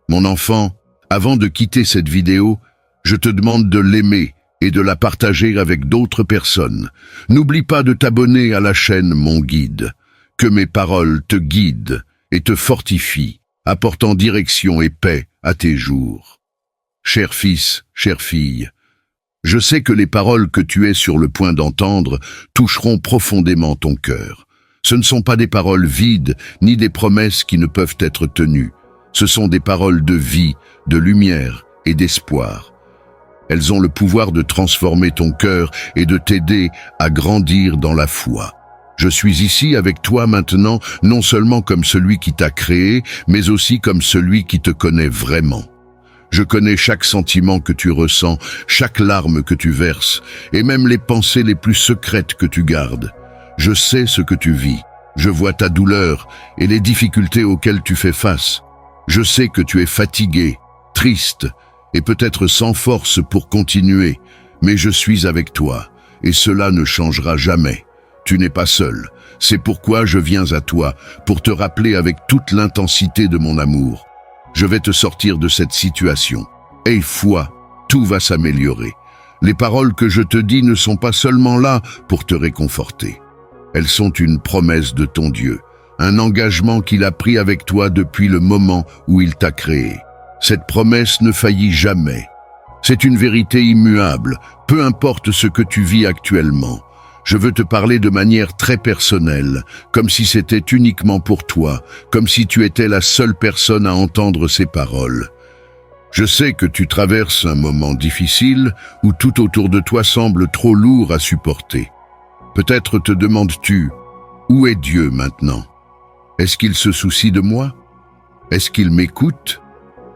Mon enfant, avant de quitter cette vidéo, je te demande de l'aimer et de la partager avec d'autres personnes. N'oublie pas de t'abonner à la chaîne Mon Guide. Que mes paroles te guident et te fortifient, apportant direction et paix à tes jours. Cher fils, chère fille, je sais que les paroles que tu es sur le point d'entendre toucheront profondément ton cœur. Ce ne sont pas des paroles vides, ni des promesses qui ne peuvent être tenues. Ce sont des paroles de vie, de lumière et d'espoir. Elles ont le pouvoir de transformer ton cœur et de t'aider à grandir dans la foi. Je suis ici avec toi maintenant, non seulement comme celui qui t'a créé, mais aussi comme celui qui te connaît vraiment. Je connais chaque sentiment que tu ressens, chaque larme que tu verses, et même les pensées les plus secrètes que tu gardes. Je sais ce que tu vis. Je vois ta douleur et les difficultés auxquelles tu fais face. Je sais que tu es fatigué, triste, et peut-être sans force pour continuer, mais je suis avec toi, et cela ne changera jamais. Tu n'es pas seul. C'est pourquoi je viens à toi, pour te rappeler avec toute l'intensité de mon amour. Je vais te sortir de cette situation. Aie foi, tout va s'améliorer. Les paroles que je te dis ne sont pas seulement là pour te réconforter. Elles sont une promesse de ton Dieu, un engagement qu'il a pris avec toi depuis le moment où il t'a créé. Cette promesse ne faillit jamais. C'est une vérité immuable, peu importe ce que tu vis actuellement. Je veux te parler de manière très personnelle, comme si c'était uniquement pour toi, comme si tu étais la seule personne à entendre ces paroles. Je sais que tu traverses un moment difficile où tout autour de toi semble trop lourd à supporter. Peut-être te demandes-tu, où est Dieu maintenant? Est-ce qu'il se soucie de moi? Est-ce qu'il m'écoute?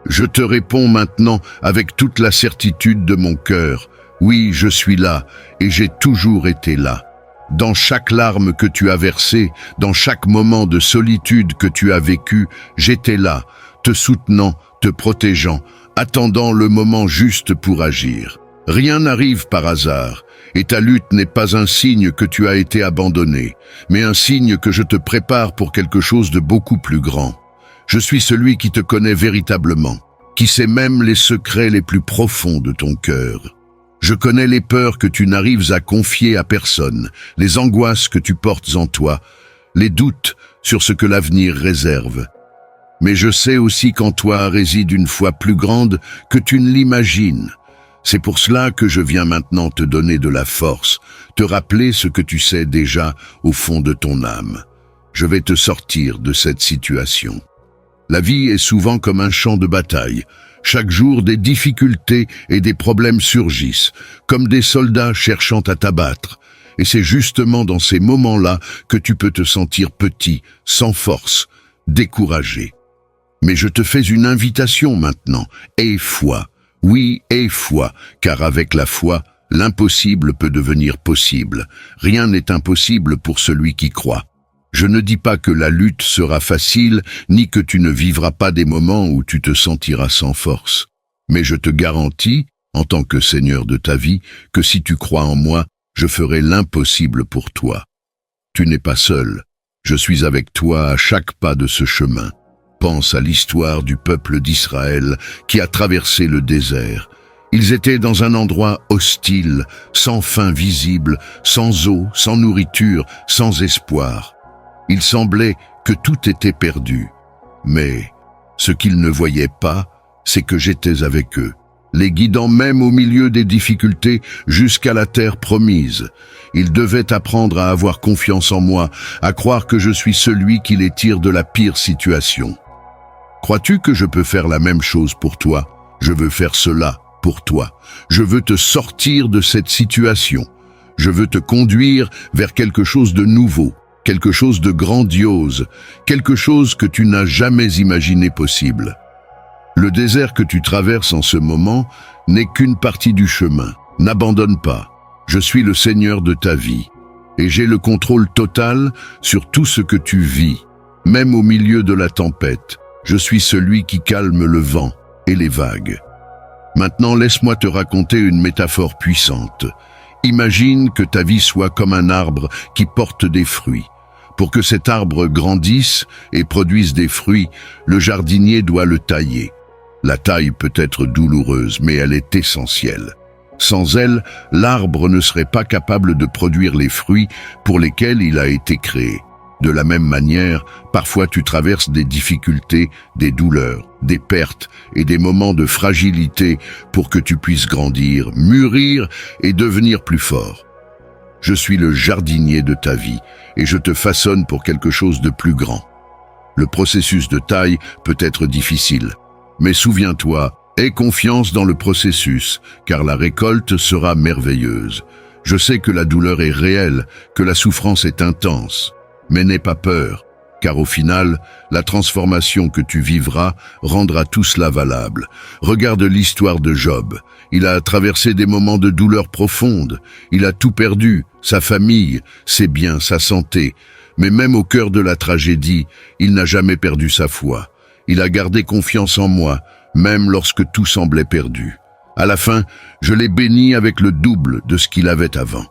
Je te réponds maintenant avec toute la certitude de mon cœur. Oui, je suis là et j'ai toujours été là. Dans chaque larme que tu as versée, dans chaque moment de solitude que tu as vécu, j'étais là, te soutenant, te protégeant, attendant le moment juste pour agir. Rien n'arrive par hasard, et ta lutte n'est pas un signe que tu as été abandonné, mais un signe que je te prépare pour quelque chose de beaucoup plus grand. Je suis celui qui te connaît véritablement, qui sait même les secrets les plus profonds de ton cœur. Je connais les peurs que tu n'arrives à confier à personne, les angoisses que tu portes en toi, les doutes sur ce que l'avenir réserve. Mais je sais aussi qu'en toi réside une foi plus grande que tu ne l'imagines. C'est pour cela que je viens maintenant te donner de la force, te rappeler ce que tu sais déjà au fond de ton âme. Je vais te sortir de cette situation. La vie est souvent comme un champ de bataille. Chaque jour, des difficultés et des problèmes surgissent, comme des soldats cherchant à t'abattre. Et c'est justement dans ces moments-là que tu peux te sentir petit, sans force, découragé. Mais je te fais une invitation maintenant. Aie foi. Oui, aie foi, car avec la foi, l'impossible peut devenir possible. Rien n'est impossible pour celui qui croit. Je ne dis pas que la lutte sera facile, ni que tu ne vivras pas des moments où tu te sentiras sans force. Mais je te garantis, en tant que Seigneur de ta vie, que si tu crois en moi, je ferai l'impossible pour toi. Tu n'es pas seul. Je suis avec toi à chaque pas de ce chemin. Pense à l'histoire du peuple d'Israël qui a traversé le désert. Ils étaient dans un endroit hostile, sans fin visible, sans eau, sans nourriture, sans espoir. Il semblait que tout était perdu. Mais ce qu'ils ne voyaient pas, c'est que j'étais avec eux, les guidant même au milieu des difficultés jusqu'à la terre promise. Ils devaient apprendre à avoir confiance en moi, à croire que je suis celui qui les tire de la pire situation. Crois-tu que je peux faire la même chose pour toi? Je veux faire cela pour toi. Je veux te sortir de cette situation. Je veux te conduire vers quelque chose de nouveau, quelque chose de grandiose, quelque chose que tu n'as jamais imaginé possible. Le désert que tu traverses en ce moment n'est qu'une partie du chemin. N'abandonne pas. Je suis le Seigneur de ta vie et j'ai le contrôle total sur tout ce que tu vis, même au milieu de la tempête. Je suis celui qui calme le vent et les vagues. Maintenant, laisse-moi te raconter une métaphore puissante. Imagine que ta vie soit comme un arbre qui porte des fruits. Pour que cet arbre grandisse et produise des fruits, le jardinier doit le tailler. La taille peut être douloureuse, mais elle est essentielle. Sans elle, l'arbre ne serait pas capable de produire les fruits pour lesquels il a été créé. De la même manière, parfois tu traverses des difficultés, des douleurs, des pertes et des moments de fragilité pour que tu puisses grandir, mûrir et devenir plus fort. Je suis le jardinier de ta vie et je te façonne pour quelque chose de plus grand. Le processus de taille peut être difficile, mais souviens-toi, aie confiance dans le processus, car la récolte sera merveilleuse. Je sais que la douleur est réelle, que la souffrance est intense. Mais n'aie pas peur, car au final, la transformation que tu vivras rendra tout cela valable. Regarde l'histoire de Job. Il a traversé des moments de douleur profonde. Il a tout perdu, sa famille, ses biens, sa santé. Mais même au cœur de la tragédie, il n'a jamais perdu sa foi. Il a gardé confiance en moi, même lorsque tout semblait perdu. À la fin, je l'ai béni avec le double de ce qu'il avait avant.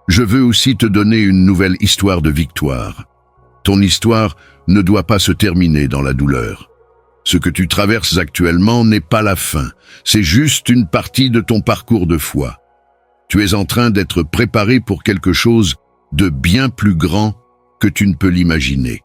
Je veux aussi te donner une nouvelle histoire de victoire. Ton histoire ne doit pas se terminer dans la douleur. Ce que tu traverses actuellement n'est pas la fin, c'est juste une partie de ton parcours de foi. Tu es en train d'être préparé pour quelque chose de bien plus grand que tu ne peux l'imaginer.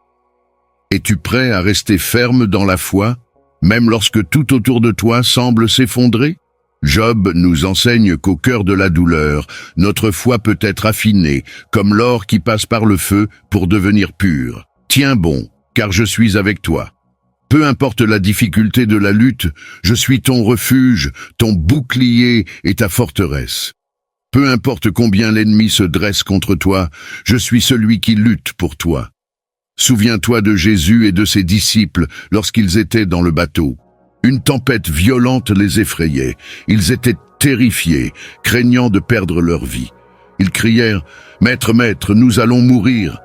Es-tu prêt à rester ferme dans la foi, même lorsque tout autour de toi semble s'effondrer? Job nous enseigne qu'au cœur de la douleur, notre foi peut être affinée, comme l'or qui passe par le feu pour devenir pur. Tiens bon, car je suis avec toi. Peu importe la difficulté de la lutte, je suis ton refuge, ton bouclier et ta forteresse. Peu importe combien l'ennemi se dresse contre toi, je suis celui qui lutte pour toi. Souviens-toi de Jésus et de ses disciples lorsqu'ils étaient dans le bateau. Une tempête violente les effrayait. Ils étaient terrifiés, craignant de perdre leur vie. Ils crièrent « Maître, Maître, nous allons mourir !»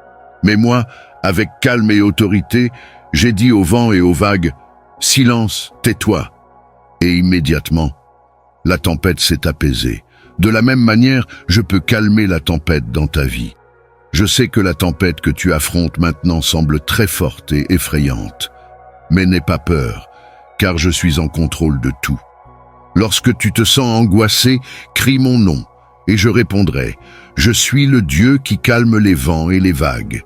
Mais moi, avec calme et autorité, j'ai dit au vent et aux vagues « Silence, tais-toi !» Et immédiatement, la tempête s'est apaisée. De la même manière, je peux calmer la tempête dans ta vie. Je sais que la tempête que tu affrontes maintenant semble très forte et effrayante. Mais n'aie pas peur, car je suis en contrôle de tout. Lorsque tu te sens angoissé, crie mon nom, et je répondrai. Je suis le Dieu qui calme les vents et les vagues.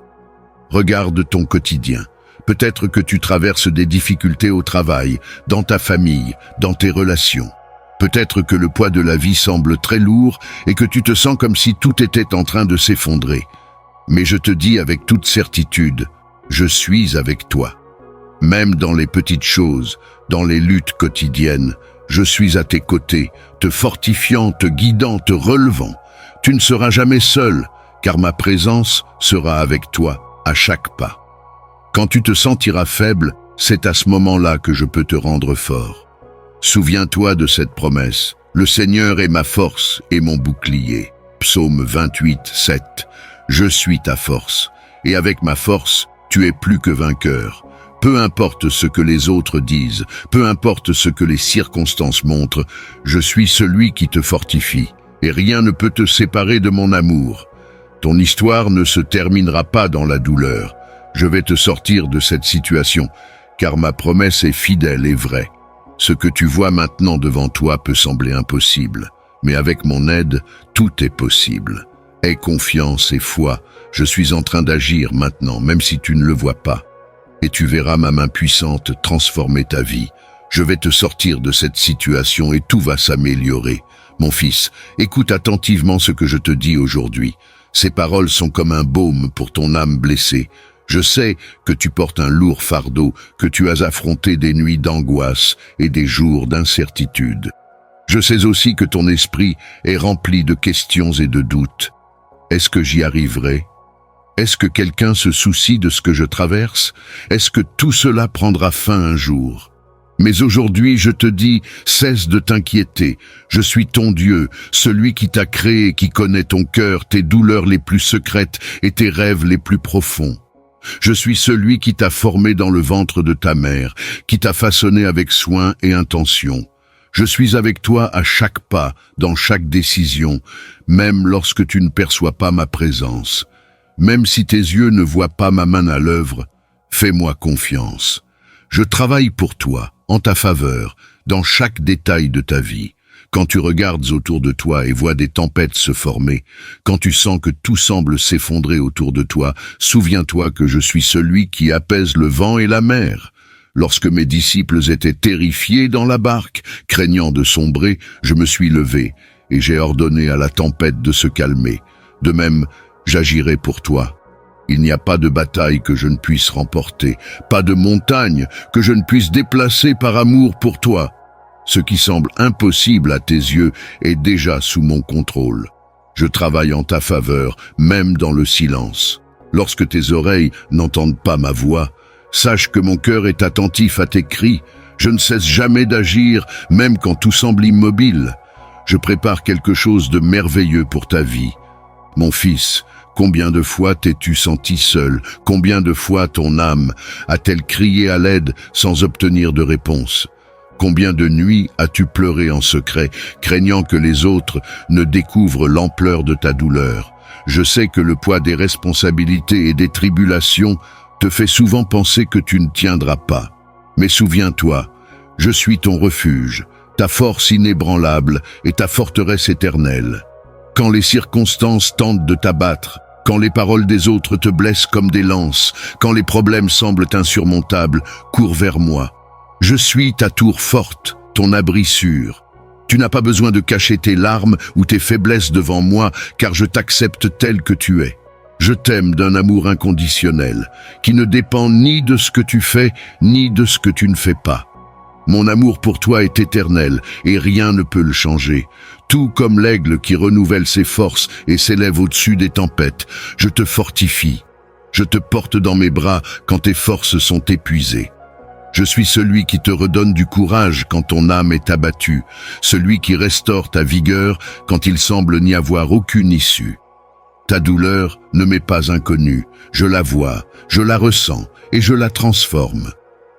Regarde ton quotidien. Peut-être que tu traverses des difficultés au travail, dans ta famille, dans tes relations. Peut-être que le poids de la vie semble très lourd et que tu te sens comme si tout était en train de s'effondrer. Mais je te dis avec toute certitude, je suis avec toi. Même dans les petites choses, dans les luttes quotidiennes, je suis à tes côtés, te fortifiant, te guidant, te relevant. Tu ne seras jamais seul, car ma présence sera avec toi à chaque pas. Quand tu te sentiras faible, c'est à ce moment-là que je peux te rendre fort. Souviens-toi de cette promesse. Le Seigneur est ma force et mon bouclier. Psaume 28, 7. Je suis ta force, et avec ma force, tu es plus que vainqueur. Peu importe ce que les autres disent, peu importe ce que les circonstances montrent, je suis celui qui te fortifie, et rien ne peut te séparer de mon amour. Ton histoire ne se terminera pas dans la douleur. Je vais te sortir de cette situation, car ma promesse est fidèle et vraie. Ce que tu vois maintenant devant toi peut sembler impossible, mais avec mon aide, tout est possible. Aie confiance et foi, je suis en train d'agir maintenant, même si tu ne le vois pas. Et tu verras ma main puissante transformer ta vie. Je vais te sortir de cette situation et tout va s'améliorer. Mon fils, écoute attentivement ce que je te dis aujourd'hui. Ces paroles sont comme un baume pour ton âme blessée. Je sais que tu portes un lourd fardeau, que tu as affronté des nuits d'angoisse et des jours d'incertitude. Je sais aussi que ton esprit est rempli de questions et de doutes. Est-ce que j'y arriverai? Est-ce que quelqu'un se soucie de ce que je traverse? Est-ce que tout cela prendra fin un jour? Mais aujourd'hui, je te dis, cesse de t'inquiéter. Je suis ton Dieu, celui qui t'a créé, qui connaît ton cœur, tes douleurs les plus secrètes et tes rêves les plus profonds. Je suis celui qui t'a formé dans le ventre de ta mère, qui t'a façonné avec soin et intention. Je suis avec toi à chaque pas, dans chaque décision, même lorsque tu ne perçois pas ma présence. Même si tes yeux ne voient pas ma main à l'œuvre, fais-moi confiance. Je travaille pour toi, en ta faveur, dans chaque détail de ta vie. Quand tu regardes autour de toi et vois des tempêtes se former, quand tu sens que tout semble s'effondrer autour de toi, souviens-toi que je suis celui qui apaise le vent et la mer. Lorsque mes disciples étaient terrifiés dans la barque, craignant de sombrer, je me suis levé et j'ai ordonné à la tempête de se calmer. De même, j'agirai pour toi. Il n'y a pas de bataille que je ne puisse remporter, pas de montagne que je ne puisse déplacer par amour pour toi. Ce qui semble impossible à tes yeux est déjà sous mon contrôle. Je travaille en ta faveur, même dans le silence. Lorsque tes oreilles n'entendent pas ma voix, sache que mon cœur est attentif à tes cris. Je ne cesse jamais d'agir, même quand tout semble immobile. Je prépare quelque chose de merveilleux pour ta vie. Mon fils, combien de fois t'es-tu senti seul? Combien de fois ton âme a-t-elle crié à l'aide sans obtenir de réponse? Combien de nuits as-tu pleuré en secret, craignant que les autres ne découvrent l'ampleur de ta douleur? Je sais que le poids des responsabilités et des tribulations te fait souvent penser que tu ne tiendras pas. Mais souviens-toi, je suis ton refuge, ta force inébranlable et ta forteresse éternelle. Quand les circonstances tentent de t'abattre, quand les paroles des autres te blessent comme des lances, quand les problèmes semblent insurmontables, cours vers moi. Je suis ta tour forte, ton abri sûr. Tu n'as pas besoin de cacher tes larmes ou tes faiblesses devant moi, car je t'accepte tel que tu es. Je t'aime d'un amour inconditionnel, qui ne dépend ni de ce que tu fais, ni de ce que tu ne fais pas. Mon amour pour toi est éternel, et rien ne peut le changer. Tout comme l'aigle qui renouvelle ses forces et s'élève au-dessus des tempêtes, je te fortifie. Je te porte dans mes bras quand tes forces sont épuisées. Je suis celui qui te redonne du courage quand ton âme est abattue, celui qui restaure ta vigueur quand il semble n'y avoir aucune issue. Ta douleur ne m'est pas inconnue, je la vois, je la ressens et je la transforme.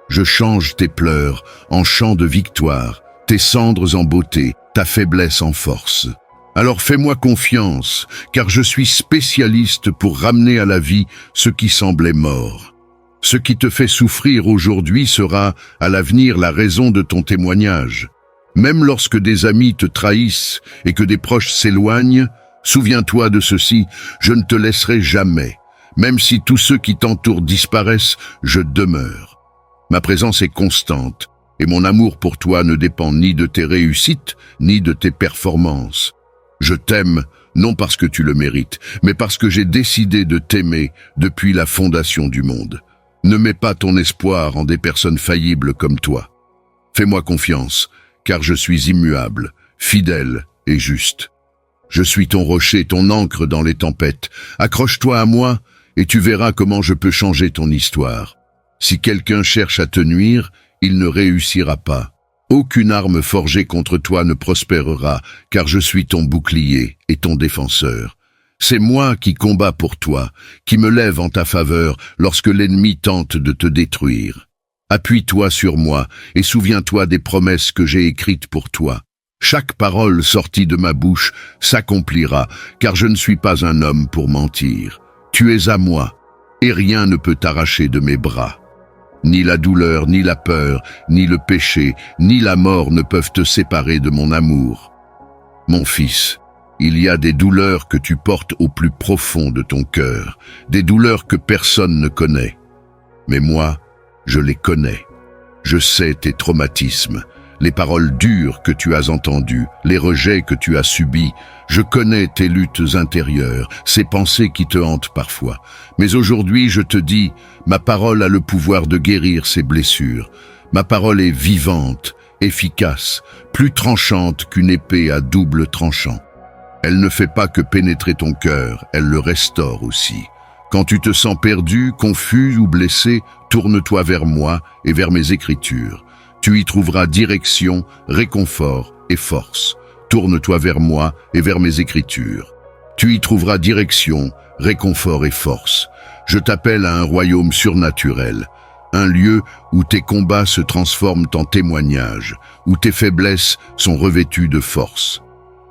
Je change tes pleurs en chants de victoire, tes cendres en beauté, ta faiblesse en force. Alors fais-moi confiance, car je suis spécialiste pour ramener à la vie ce qui semblait mort. Ce qui te fait souffrir aujourd'hui sera, à l'avenir, la raison de ton témoignage. Même lorsque des amis te trahissent et que des proches s'éloignent, souviens-toi de ceci, je ne te laisserai jamais. Même si tous ceux qui t'entourent disparaissent, je demeure. Ma présence est constante, et mon amour pour toi ne dépend ni de tes réussites, ni de tes performances. Je t'aime, non parce que tu le mérites, mais parce que j'ai décidé de t'aimer depuis la fondation du monde. Ne mets pas ton espoir en des personnes faillibles comme toi. Fais-moi confiance, car je suis immuable, fidèle et juste. Je suis ton rocher, ton ancre dans les tempêtes. Accroche-toi à moi, et tu verras comment je peux changer ton histoire. Si quelqu'un cherche à te nuire, il ne réussira pas. Aucune arme forgée contre toi ne prospérera, car je suis ton bouclier et ton défenseur. C'est moi qui combats pour toi, qui me lève en ta faveur lorsque l'ennemi tente de te détruire. Appuie-toi sur moi et souviens-toi des promesses que j'ai écrites pour toi. Chaque parole sortie de ma bouche s'accomplira, car je ne suis pas un homme pour mentir. Tu es à moi, et rien ne peut t'arracher de mes bras. Ni la douleur, ni la peur, ni le péché, ni la mort ne peuvent te séparer de mon amour. Mon fils, il y a des douleurs que tu portes au plus profond de ton cœur, des douleurs que personne ne connaît. Mais moi, je les connais. Je sais tes traumatismes, les paroles dures que tu as entendues, les rejets que tu as subis. Je connais tes luttes intérieures, ces pensées qui te hantent parfois. Mais aujourd'hui, je te dis, ma parole a le pouvoir de guérir ces blessures. Ma parole est vivante, efficace, plus tranchante qu'une épée à double tranchant. Elle ne fait pas que pénétrer ton cœur, elle le restaure aussi. Quand tu te sens perdu, confus ou blessé, tourne-toi vers moi et vers mes écritures. Tu y trouveras direction, réconfort et force. Tourne-toi vers moi et vers mes écritures. Tu y trouveras direction, réconfort et force. Je t'appelle à un royaume surnaturel, un lieu où tes combats se transforment en témoignages, où tes faiblesses sont revêtues de force.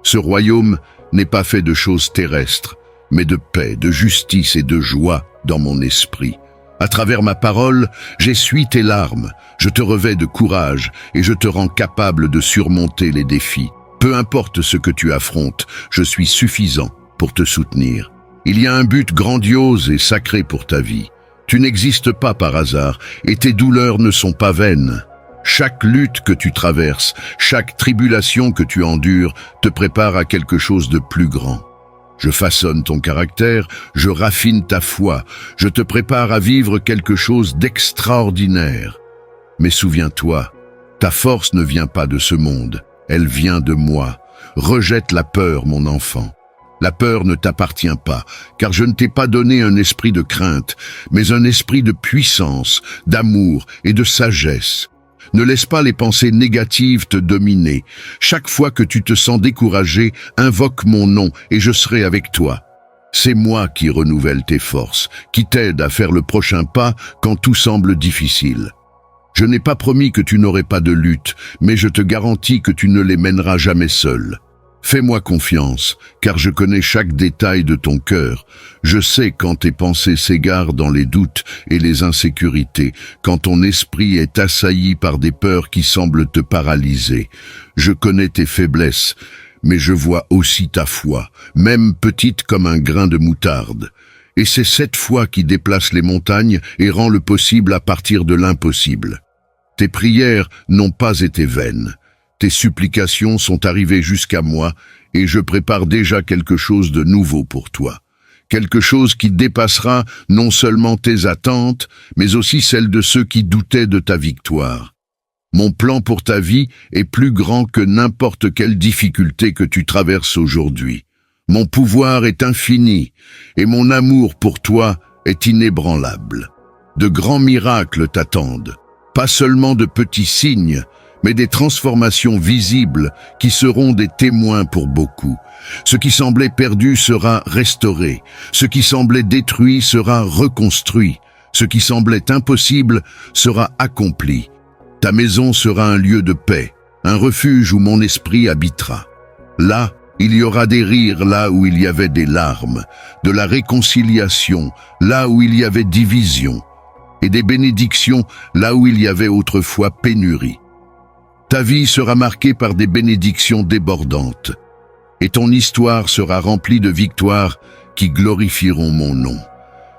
Ce royaume n'est pas fait de choses terrestres, mais de paix, de justice et de joie dans mon esprit. À travers ma parole, j'essuie tes larmes, je te revêts de courage et je te rends capable de surmonter les défis. Peu importe ce que tu affrontes, je suis suffisant pour te soutenir. Il y a un but grandiose et sacré pour ta vie. Tu n'existes pas par hasard et tes douleurs ne sont pas vaines. Chaque lutte que tu traverses, chaque tribulation que tu endures te prépare à quelque chose de plus grand. Je façonne ton caractère, je raffine ta foi, je te prépare à vivre quelque chose d'extraordinaire. Mais souviens-toi, ta force ne vient pas de ce monde, elle vient de moi. Rejette la peur, mon enfant. La peur ne t'appartient pas, car je ne t'ai pas donné un esprit de crainte, mais un esprit de puissance, d'amour et de sagesse. Ne laisse pas les pensées négatives te dominer. Chaque fois que tu te sens découragé, invoque mon nom et je serai avec toi. C'est moi qui renouvelle tes forces, qui t'aide à faire le prochain pas quand tout semble difficile. Je n'ai pas promis que tu n'aurais pas de lutte, mais je te garantis que tu ne les mèneras jamais seul. Fais-moi confiance, car je connais chaque détail de ton cœur. Je sais quand tes pensées s'égarent dans les doutes et les insécurités, quand ton esprit est assailli par des peurs qui semblent te paralyser. Je connais tes faiblesses, mais je vois aussi ta foi, même petite comme un grain de moutarde. Et c'est cette foi qui déplace les montagnes et rend le possible à partir de l'impossible. Tes prières n'ont pas été vaines. Tes supplications sont arrivées jusqu'à moi et je prépare déjà quelque chose de nouveau pour toi. quelque chose qui dépassera non seulement tes attentes, mais aussi celles de ceux qui doutaient de ta victoire. Mon plan pour ta vie est plus grand que n'importe quelle difficulté que tu traverses aujourd'hui. Mon pouvoir est infini, et mon amour pour toi est inébranlable. De grands miracles t'attendent, pas seulement de petits signes, mais des transformations visibles qui seront des témoins pour beaucoup. Ce qui semblait perdu sera restauré, ce qui semblait détruit sera reconstruit, ce qui semblait impossible sera accompli. Ta maison sera un lieu de paix, un refuge où mon esprit habitera. Là, il y aura des rires là où il y avait des larmes, de la réconciliation là où il y avait division, et des bénédictions là où il y avait autrefois pénurie. Ta vie sera marquée par des bénédictions débordantes, et ton histoire sera remplie de victoires qui glorifieront mon nom.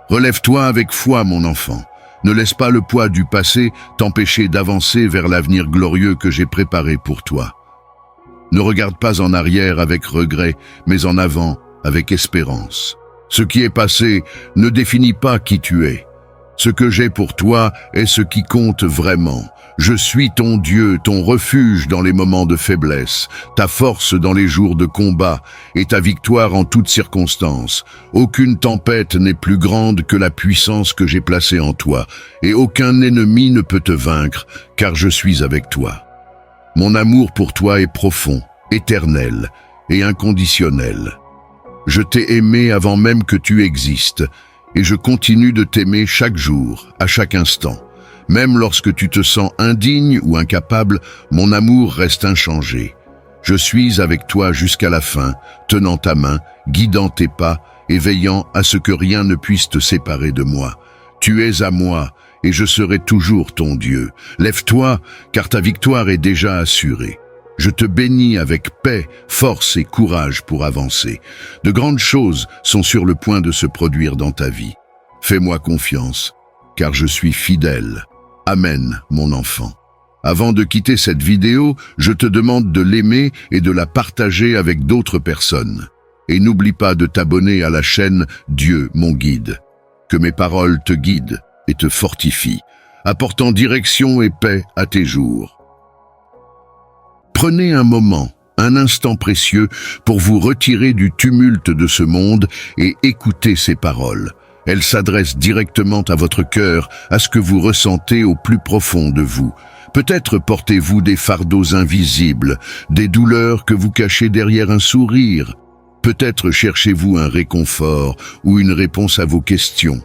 Relève-toi avec foi, mon enfant. Ne laisse pas le poids du passé t'empêcher d'avancer vers l'avenir glorieux que j'ai préparé pour toi. Ne regarde pas en arrière avec regret, mais en avant avec espérance. Ce qui est passé ne définit pas qui tu es. Ce que j'ai pour toi est ce qui compte vraiment. Je suis ton Dieu, ton refuge dans les moments de faiblesse, ta force dans les jours de combat et ta victoire en toutes circonstances. Aucune tempête n'est plus grande que la puissance que j'ai placée en toi, et aucun ennemi ne peut te vaincre, car je suis avec toi. Mon amour pour toi est profond, éternel et inconditionnel. Je t'ai aimé avant même que tu existes, et je continue de t'aimer chaque jour, à chaque instant. Même lorsque tu te sens indigne ou incapable, mon amour reste inchangé. Je suis avec toi jusqu'à la fin, tenant ta main, guidant tes pas et veillant à ce que rien ne puisse te séparer de moi. Tu es à moi et je serai toujours ton Dieu. Lève-toi, car ta victoire est déjà assurée. Je te bénis avec paix, force et courage pour avancer. De grandes choses sont sur le point de se produire dans ta vie. Fais-moi confiance, car je suis fidèle. Amen, mon enfant. Avant de quitter cette vidéo, je te demande de l'aimer et de la partager avec d'autres personnes. Et n'oublie pas de t'abonner à la chaîne Dieu, mon guide. Que mes paroles te guident et te fortifient, apportant direction et paix à tes jours. Prenez un moment, un instant précieux pour vous retirer du tumulte de ce monde et écouter ces paroles. Elles s'adressent directement à votre cœur, à ce que vous ressentez au plus profond de vous. Peut-être portez-vous des fardeaux invisibles, des douleurs que vous cachez derrière un sourire. Peut-être cherchez-vous un réconfort ou une réponse à vos questions.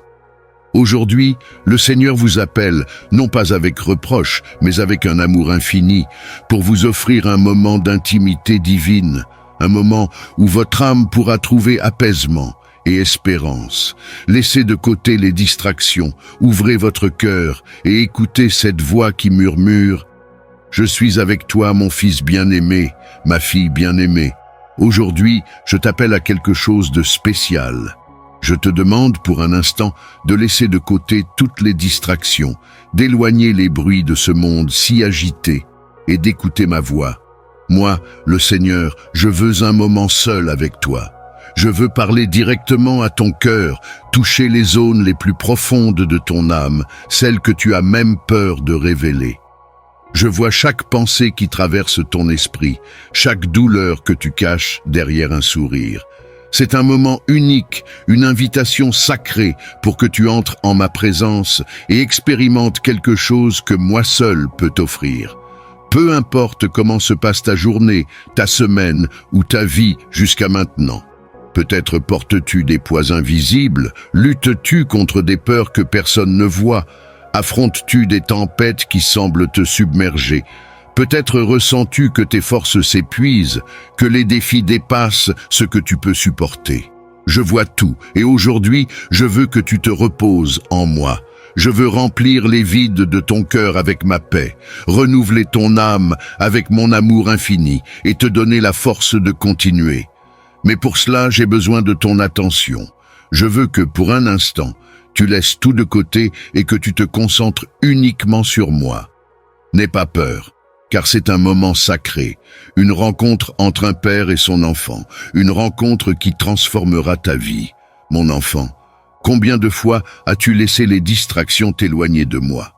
Aujourd'hui, le Seigneur vous appelle, non pas avec reproche, mais avec un amour infini, pour vous offrir un moment d'intimité divine, un moment où votre âme pourra trouver apaisement et espérance. Laissez de côté les distractions, ouvrez votre cœur et écoutez cette voix qui murmure « Je suis avec toi, mon fils bien-aimé, ma fille bien-aimée. Aujourd'hui, je t'appelle à quelque chose de spécial. Je te demande pour un instant de laisser de côté toutes les distractions, d'éloigner les bruits de ce monde si agité et d'écouter ma voix. Moi, le Seigneur, je veux un moment seul avec toi. Je veux parler directement à ton cœur, toucher les zones les plus profondes de ton âme, celles que tu as même peur de révéler. Je vois chaque pensée qui traverse ton esprit, chaque douleur que tu caches derrière un sourire. C'est un moment unique, une invitation sacrée pour que tu entres en ma présence et expérimentes quelque chose que moi seul peux t'offrir. Peu importe comment se passe ta journée, ta semaine ou ta vie jusqu'à maintenant. Peut-être portes-tu des poids invisibles, luttes-tu contre des peurs que personne ne voit, affrontes-tu des tempêtes qui semblent te submerger. Peut-être ressens-tu que tes forces s'épuisent, que les défis dépassent ce que tu peux supporter. Je vois tout, et aujourd'hui, je veux que tu te reposes en moi. Je veux remplir les vides de ton cœur avec ma paix, renouveler ton âme avec mon amour infini et te donner la force de continuer. Mais pour cela, j'ai besoin de ton attention. Je veux que, pour un instant, tu laisses tout de côté et que tu te concentres uniquement sur moi. N'aie pas peur, car c'est un moment sacré, une rencontre entre un père et son enfant, une rencontre qui transformera ta vie. Mon enfant, combien de fois as-tu laissé les distractions t'éloigner de moi?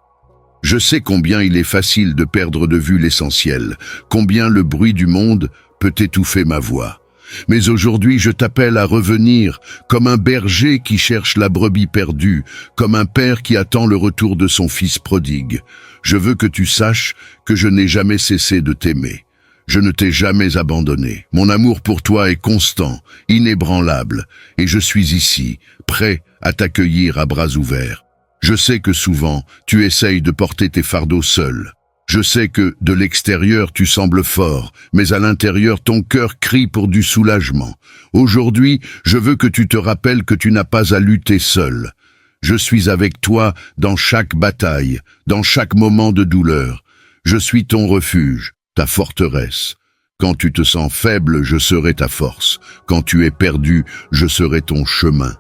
Je sais combien il est facile de perdre de vue l'essentiel, combien le bruit du monde peut étouffer ma voix. Mais aujourd'hui, je t'appelle à revenir, comme un berger qui cherche la brebis perdue, comme un père qui attend le retour de son fils prodigue. Je veux que tu saches que je n'ai jamais cessé de t'aimer. Je ne t'ai jamais abandonné. Mon amour pour toi est constant, inébranlable, et je suis ici, prêt à t'accueillir à bras ouverts. Je sais que souvent, tu essayes de porter tes fardeaux seul. Je sais que, de l'extérieur, tu sembles fort, mais à l'intérieur, ton cœur crie pour du soulagement. Aujourd'hui, je veux que tu te rappelles que tu n'as pas à lutter seul. Je suis avec toi dans chaque bataille, dans chaque moment de douleur. Je suis ton refuge, ta forteresse. Quand tu te sens faible, je serai ta force. Quand tu es perdu, je serai ton chemin.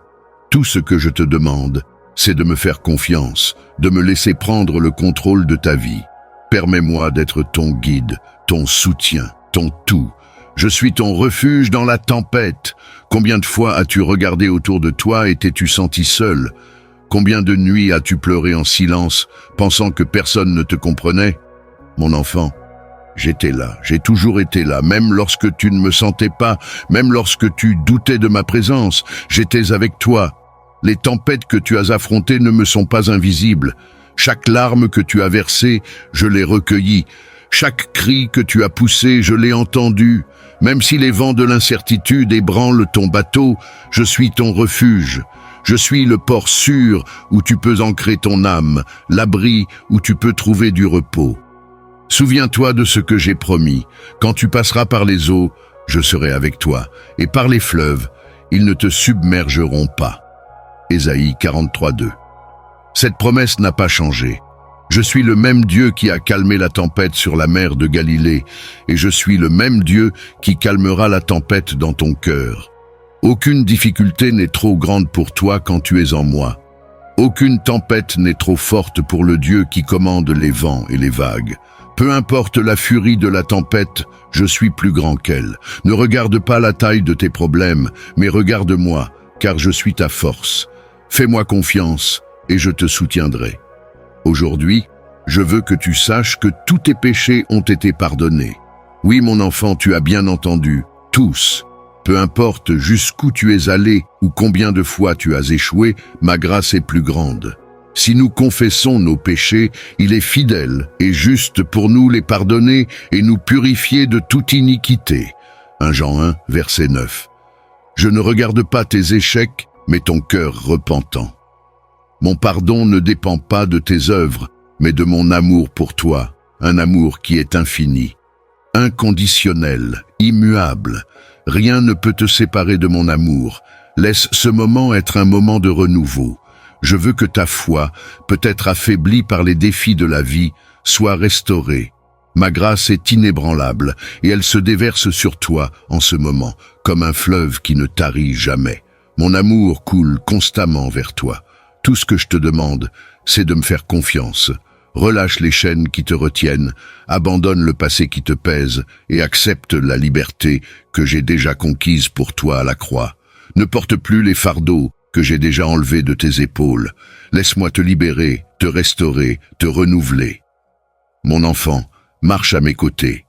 Tout ce que je te demande, c'est de me faire confiance, de me laisser prendre le contrôle de ta vie. Permets-moi d'être ton guide, ton soutien, ton tout. Je suis ton refuge dans la tempête. Combien de fois as-tu regardé autour de toi et t'es-tu senti seul? Combien de nuits as-tu pleuré en silence, pensant que personne ne te comprenait? Mon enfant, j'étais là, j'ai toujours été là, même lorsque tu ne me sentais pas, même lorsque tu doutais de ma présence, j'étais avec toi. Les tempêtes que tu as affrontées ne me sont pas invisibles. Chaque larme que tu as versée, je l'ai recueillie. Chaque cri que tu as poussé, je l'ai entendu. Même si les vents de l'incertitude ébranlent ton bateau, je suis ton refuge. Je suis le port sûr où tu peux ancrer ton âme, l'abri où tu peux trouver du repos. Souviens-toi de ce que j'ai promis. Quand tu passeras par les eaux, je serai avec toi. Et par les fleuves, ils ne te submergeront pas. Ésaïe 43:2. Cette promesse n'a pas changé. Je suis le même Dieu qui a calmé la tempête sur la mer de Galilée, et je suis le même Dieu qui calmera la tempête dans ton cœur. Aucune difficulté n'est trop grande pour toi quand tu es en moi. Aucune tempête n'est trop forte pour le Dieu qui commande les vents et les vagues. Peu importe la furie de la tempête, je suis plus grand qu'elle. Ne regarde pas la taille de tes problèmes, mais regarde-moi, car je suis ta force. Fais-moi confiance, et je te soutiendrai. Aujourd'hui, je veux que tu saches que tous tes péchés ont été pardonnés. Oui, mon enfant, tu as bien entendu, tous. Peu importe jusqu'où tu es allé ou combien de fois tu as échoué, ma grâce est plus grande. Si nous confessons nos péchés, il est fidèle et juste pour nous les pardonner et nous purifier de toute iniquité. 1 Jean 1, verset 9. Je ne regarde pas tes échecs, mais ton cœur repentant. Mon pardon ne dépend pas de tes œuvres, mais de mon amour pour toi, un amour qui est infini, inconditionnel, immuable. Rien ne peut te séparer de mon amour. Laisse ce moment être un moment de renouveau. Je veux que ta foi, peut-être affaiblie par les défis de la vie, soit restaurée. Ma grâce est inébranlable et elle se déverse sur toi en ce moment, comme un fleuve qui ne tarit jamais. Mon amour coule constamment vers toi. Tout ce que je te demande, c'est de me faire confiance. Relâche les chaînes qui te retiennent, abandonne le passé qui te pèse et accepte la liberté que j'ai déjà conquise pour toi à la croix. Ne porte plus les fardeaux que j'ai déjà enlevés de tes épaules. Laisse-moi te libérer, te restaurer, te renouveler. Mon enfant, marche à mes côtés.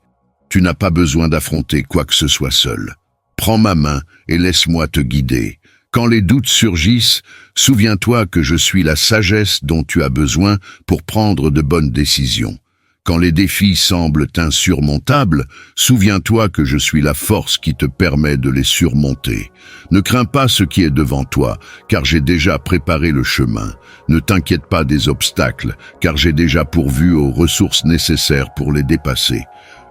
Tu n'as pas besoin d'affronter quoi que ce soit seul. Prends ma main et laisse-moi te guider. Quand les doutes surgissent, souviens-toi que je suis la sagesse dont tu as besoin pour prendre de bonnes décisions. Quand les défis semblent insurmontables, souviens-toi que je suis la force qui te permet de les surmonter. Ne crains pas ce qui est devant toi, car j'ai déjà préparé le chemin. Ne t'inquiète pas des obstacles, car j'ai déjà pourvu aux ressources nécessaires pour les dépasser.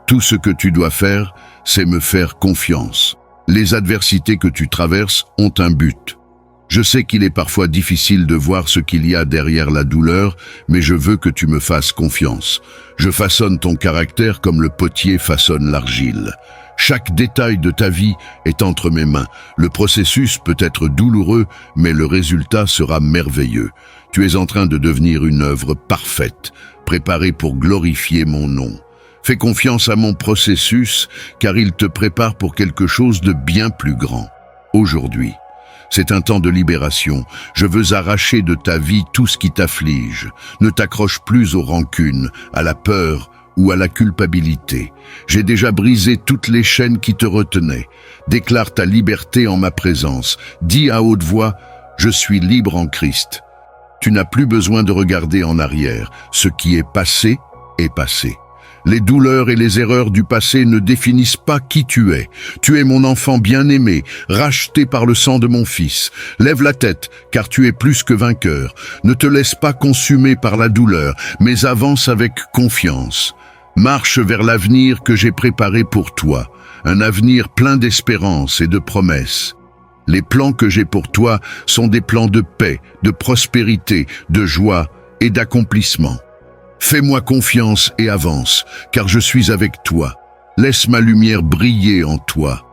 Tout ce que tu dois faire, c'est me faire confiance. Les adversités que tu traverses ont un but. Je sais qu'il est parfois difficile de voir ce qu'il y a derrière la douleur, mais je veux que tu me fasses confiance. Je façonne ton caractère comme le potier façonne l'argile. Chaque détail de ta vie est entre mes mains. Le processus peut être douloureux, mais le résultat sera merveilleux. Tu es en train de devenir une œuvre parfaite, préparée pour glorifier mon nom. Fais confiance à mon processus, car il te prépare pour quelque chose de bien plus grand. Aujourd'hui, C'est un temps de libération. Je veux arracher de ta vie tout ce qui t'afflige. Ne t'accroche plus aux rancunes, à la peur ou à la culpabilité. J'ai déjà brisé toutes les chaînes qui te retenaient. Déclare ta liberté en ma présence. Dis à haute voix, je suis libre en Christ. Tu n'as plus besoin de regarder en arrière. Ce qui est passé est passé. Les douleurs et les erreurs du passé ne définissent pas qui tu es. Tu es mon enfant bien-aimé, racheté par le sang de mon Fils. Lève la tête, car tu es plus que vainqueur. Ne te laisse pas consumer par la douleur, mais avance avec confiance. Marche vers l'avenir que j'ai préparé pour toi, un avenir plein d'espérance et de promesses. Les plans que j'ai pour toi sont des plans de paix, de prospérité, de joie et d'accomplissement. Fais-moi confiance et avance, car je suis avec toi. Laisse ma lumière briller en toi.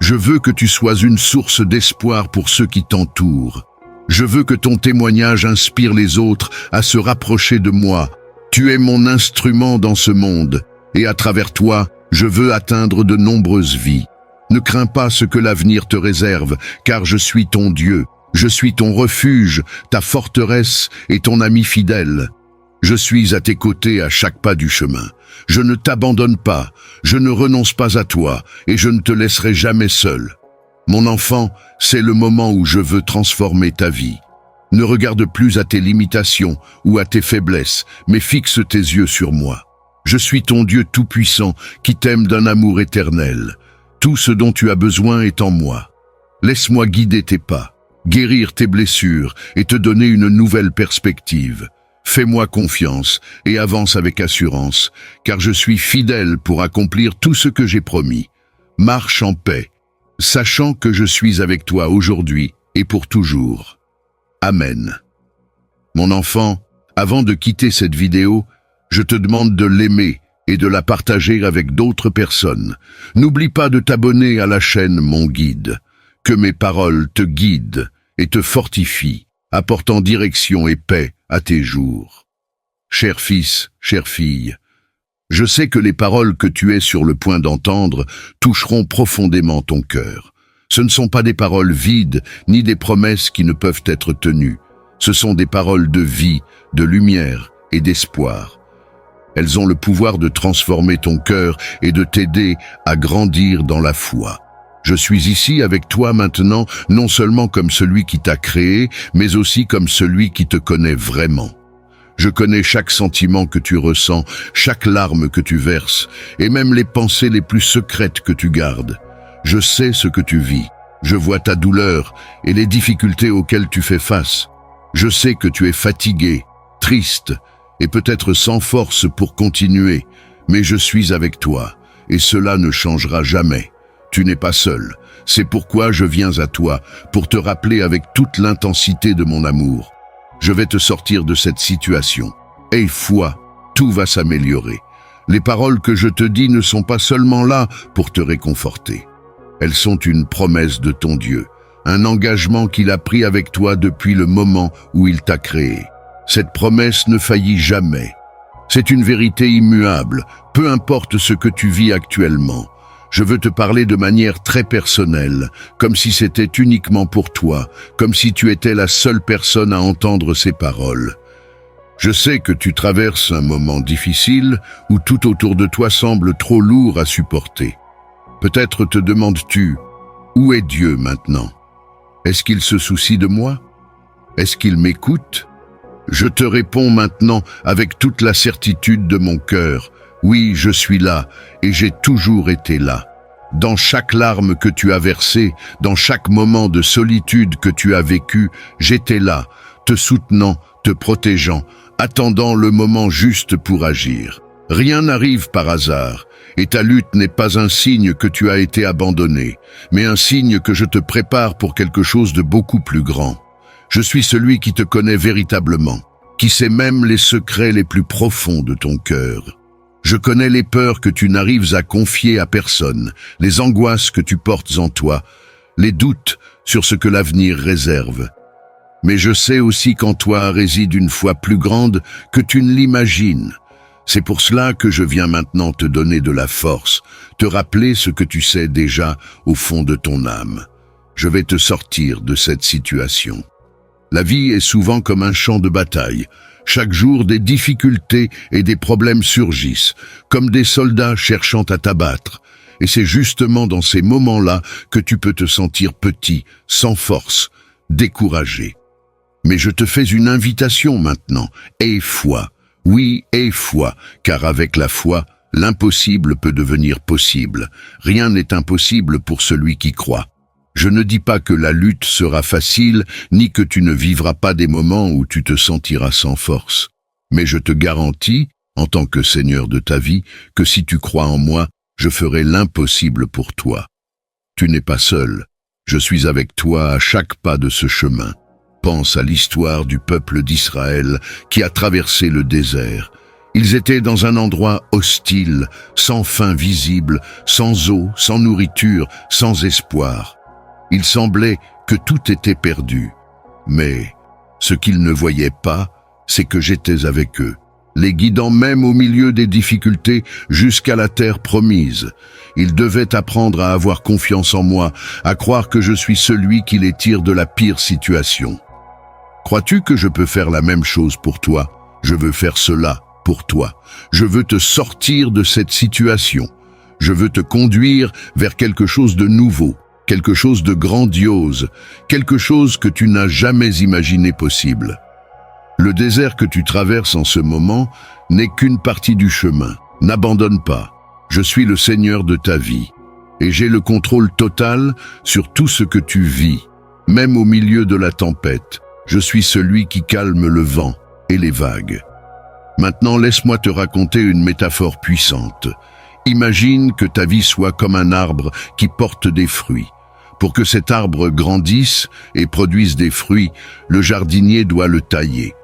Je veux que tu sois une source d'espoir pour ceux qui t'entourent. Je veux que ton témoignage inspire les autres à se rapprocher de moi. Tu es mon instrument dans ce monde, et à travers toi, je veux atteindre de nombreuses vies. Ne crains pas ce que l'avenir te réserve, car je suis ton Dieu. Je suis ton refuge, ta forteresse et ton ami fidèle. Je suis à tes côtés à chaque pas du chemin. Je ne t'abandonne pas, je ne renonce pas à toi, et je ne te laisserai jamais seul. Mon enfant, c'est le moment où je veux transformer ta vie. Ne regarde plus à tes limitations ou à tes faiblesses, mais fixe tes yeux sur moi. Je suis ton Dieu tout-puissant qui t'aime d'un amour éternel. Tout ce dont tu as besoin est en moi. Laisse-moi guider tes pas, guérir tes blessures et te donner une nouvelle perspective. Fais-moi confiance et avance avec assurance, car je suis fidèle pour accomplir tout ce que j'ai promis. Marche en paix, sachant que je suis avec toi aujourd'hui et pour toujours. Amen. Mon enfant, avant de quitter cette vidéo, je te demande de l'aimer et de la partager avec d'autres personnes. N'oublie pas de t'abonner à la chaîne Mon Guide. Que mes paroles te guident et te fortifient, apportant direction et paix à tes jours. Cher fils, chère fille, je sais que les paroles que tu es sur le point d'entendre toucheront profondément ton cœur. Ce ne sont pas des paroles vides, ni des promesses qui ne peuvent être tenues. Ce sont des paroles de vie, de lumière et d'espoir. Elles ont le pouvoir de transformer ton cœur et de t'aider à grandir dans la foi. Je suis ici avec toi maintenant, non seulement comme celui qui t'a créé, mais aussi comme celui qui te connaît vraiment. Je connais chaque sentiment que tu ressens, chaque larme que tu verses, et même les pensées les plus secrètes que tu gardes. Je sais ce que tu vis, je vois ta douleur et les difficultés auxquelles tu fais face. Je sais que tu es fatigué, triste, et peut-être sans force pour continuer, mais je suis avec toi, et cela ne changera jamais. Tu n'es pas seul, c'est pourquoi je viens à toi, pour te rappeler avec toute l'intensité de mon amour. Je vais te sortir de cette situation. Aie foi, tout va s'améliorer. Les paroles que je te dis ne sont pas seulement là pour te réconforter. Elles sont une promesse de ton Dieu, un engagement qu'il a pris avec toi depuis le moment où il t'a créé. Cette promesse ne faillit jamais. C'est une vérité immuable, peu importe ce que tu vis actuellement. Je veux te parler de manière très personnelle, comme si c'était uniquement pour toi, comme si tu étais la seule personne à entendre ces paroles. Je sais que tu traverses un moment difficile où tout autour de toi semble trop lourd à supporter. Peut-être te demandes-tu, où est Dieu maintenant? Est-ce qu'il se soucie de moi? Est-ce qu'il m'écoute? Je te réponds maintenant avec toute la certitude de mon cœur. Oui, je suis là et j'ai toujours été là. Dans chaque larme que tu as versée, dans chaque moment de solitude que tu as vécu, j'étais là, te soutenant, te protégeant, attendant le moment juste pour agir. Rien n'arrive par hasard, et ta lutte n'est pas un signe que tu as été abandonné, mais un signe que je te prépare pour quelque chose de beaucoup plus grand. Je suis celui qui te connaît véritablement, qui sait même les secrets les plus profonds de ton cœur. Je connais les peurs que tu n'arrives à confier à personne, les angoisses que tu portes en toi, les doutes sur ce que l'avenir réserve. Mais je sais aussi qu'en toi réside une foi plus grande que tu ne l'imagines. C'est pour cela que je viens maintenant te donner de la force, te rappeler ce que tu sais déjà au fond de ton âme. Je vais te sortir de cette situation. La vie est souvent comme un champ de bataille. Chaque jour, des difficultés et des problèmes surgissent, comme des soldats cherchant à t'abattre. Et c'est justement dans ces moments-là que tu peux te sentir petit, sans force, découragé. Mais je te fais une invitation maintenant. Aie foi. Oui, aie foi, car avec la foi, l'impossible peut devenir possible. Rien n'est impossible pour celui qui croit. Je ne dis pas que la lutte sera facile, ni que tu ne vivras pas des moments où tu te sentiras sans force. Mais je te garantis, en tant que Seigneur de ta vie, que si tu crois en moi, je ferai l'impossible pour toi. Tu n'es pas seul. Je suis avec toi à chaque pas de ce chemin. Pense à l'histoire du peuple d'Israël qui a traversé le désert. Ils étaient dans un endroit hostile, sans fin visible, sans eau, sans nourriture, sans espoir. Il semblait que tout était perdu. Mais ce qu'ils ne voyaient pas, c'est que j'étais avec eux, les guidant même au milieu des difficultés jusqu'à la terre promise. Ils devaient apprendre à avoir confiance en moi, à croire que je suis celui qui les tire de la pire situation. Crois-tu que je peux faire la même chose pour toi? Je veux faire cela pour toi. Je veux te sortir de cette situation. Je veux te conduire vers quelque chose de nouveau, quelque chose de grandiose, quelque chose que tu n'as jamais imaginé possible. Le désert que tu traverses en ce moment n'est qu'une partie du chemin. N'abandonne pas. Je suis le Seigneur de ta vie et j'ai le contrôle total sur tout ce que tu vis, même au milieu de la tempête. Je suis celui qui calme le vent et les vagues. Maintenant, laisse-moi te raconter une métaphore puissante. Imagine que ta vie soit comme un arbre qui porte des fruits. Pour que cet arbre grandisse et produise des fruits, le jardinier doit le tailler.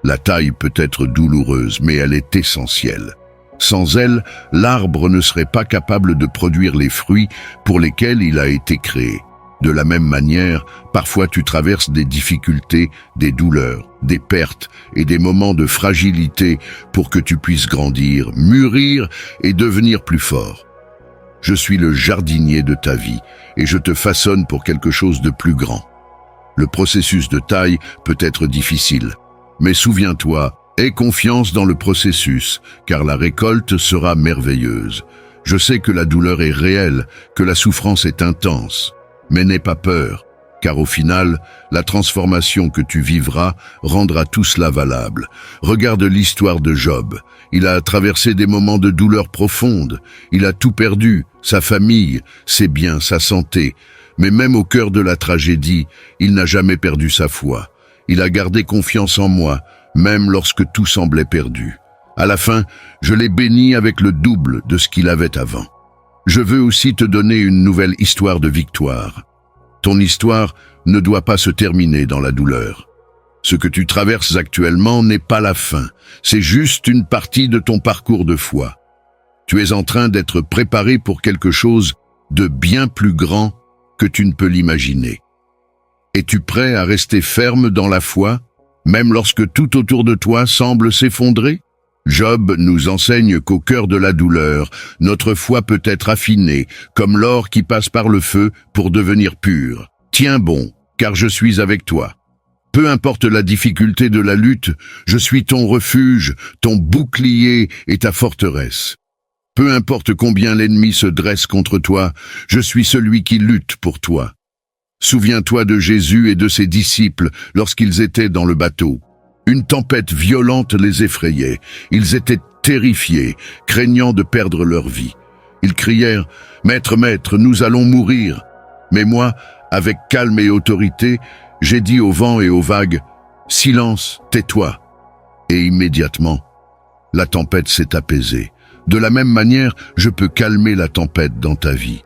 La taille peut être douloureuse, mais elle est essentielle. Sans elle, l'arbre ne serait pas capable de produire les fruits pour lesquels il a été créé. De la même manière, parfois tu traverses des difficultés, des douleurs, des pertes et des moments de fragilité pour que tu puisses grandir, mûrir et devenir plus fort. Je suis le jardinier de ta vie et je te façonne pour quelque chose de plus grand. Le processus de taille peut être difficile, mais souviens-toi, aie confiance dans le processus, car la récolte sera merveilleuse. Je sais que la douleur est réelle, que la souffrance est intense. Mais n'aie pas peur, car au final, la transformation que tu vivras rendra tout cela valable. Regarde l'histoire de Job. Il a traversé des moments de douleur profonde. Il a tout perdu, sa famille, ses biens, sa santé. Mais même au cœur de la tragédie, il n'a jamais perdu sa foi. Il a gardé confiance en moi, même lorsque tout semblait perdu. À la fin, je l'ai béni avec le double de ce qu'il avait avant. Je veux aussi te donner une nouvelle histoire de victoire. Ton histoire ne doit pas se terminer dans la douleur. Ce que tu traverses actuellement n'est pas la fin, c'est juste une partie de ton parcours de foi. Tu es en train d'être préparé pour quelque chose de bien plus grand que tu ne peux l'imaginer. Es-tu prêt à rester ferme dans la foi, même lorsque tout autour de toi semble s'effondrer? Job nous enseigne qu'au cœur de la douleur, notre foi peut être affinée, comme l'or qui passe par le feu pour devenir pur. Tiens bon, car je suis avec toi. Peu importe la difficulté de la lutte, je suis ton refuge, ton bouclier et ta forteresse. Peu importe combien l'ennemi se dresse contre toi, je suis celui qui lutte pour toi. Souviens-toi de Jésus et de ses disciples lorsqu'ils étaient dans le bateau. Une tempête violente les effrayait. Ils étaient terrifiés, craignant de perdre leur vie. Ils crièrent « Maître, Maître, nous allons mourir !» Mais moi, avec calme et autorité, j'ai dit au vent et aux vagues « Silence, tais-toi !» Et immédiatement, la tempête s'est apaisée. De la même manière, je peux calmer la tempête dans ta vie.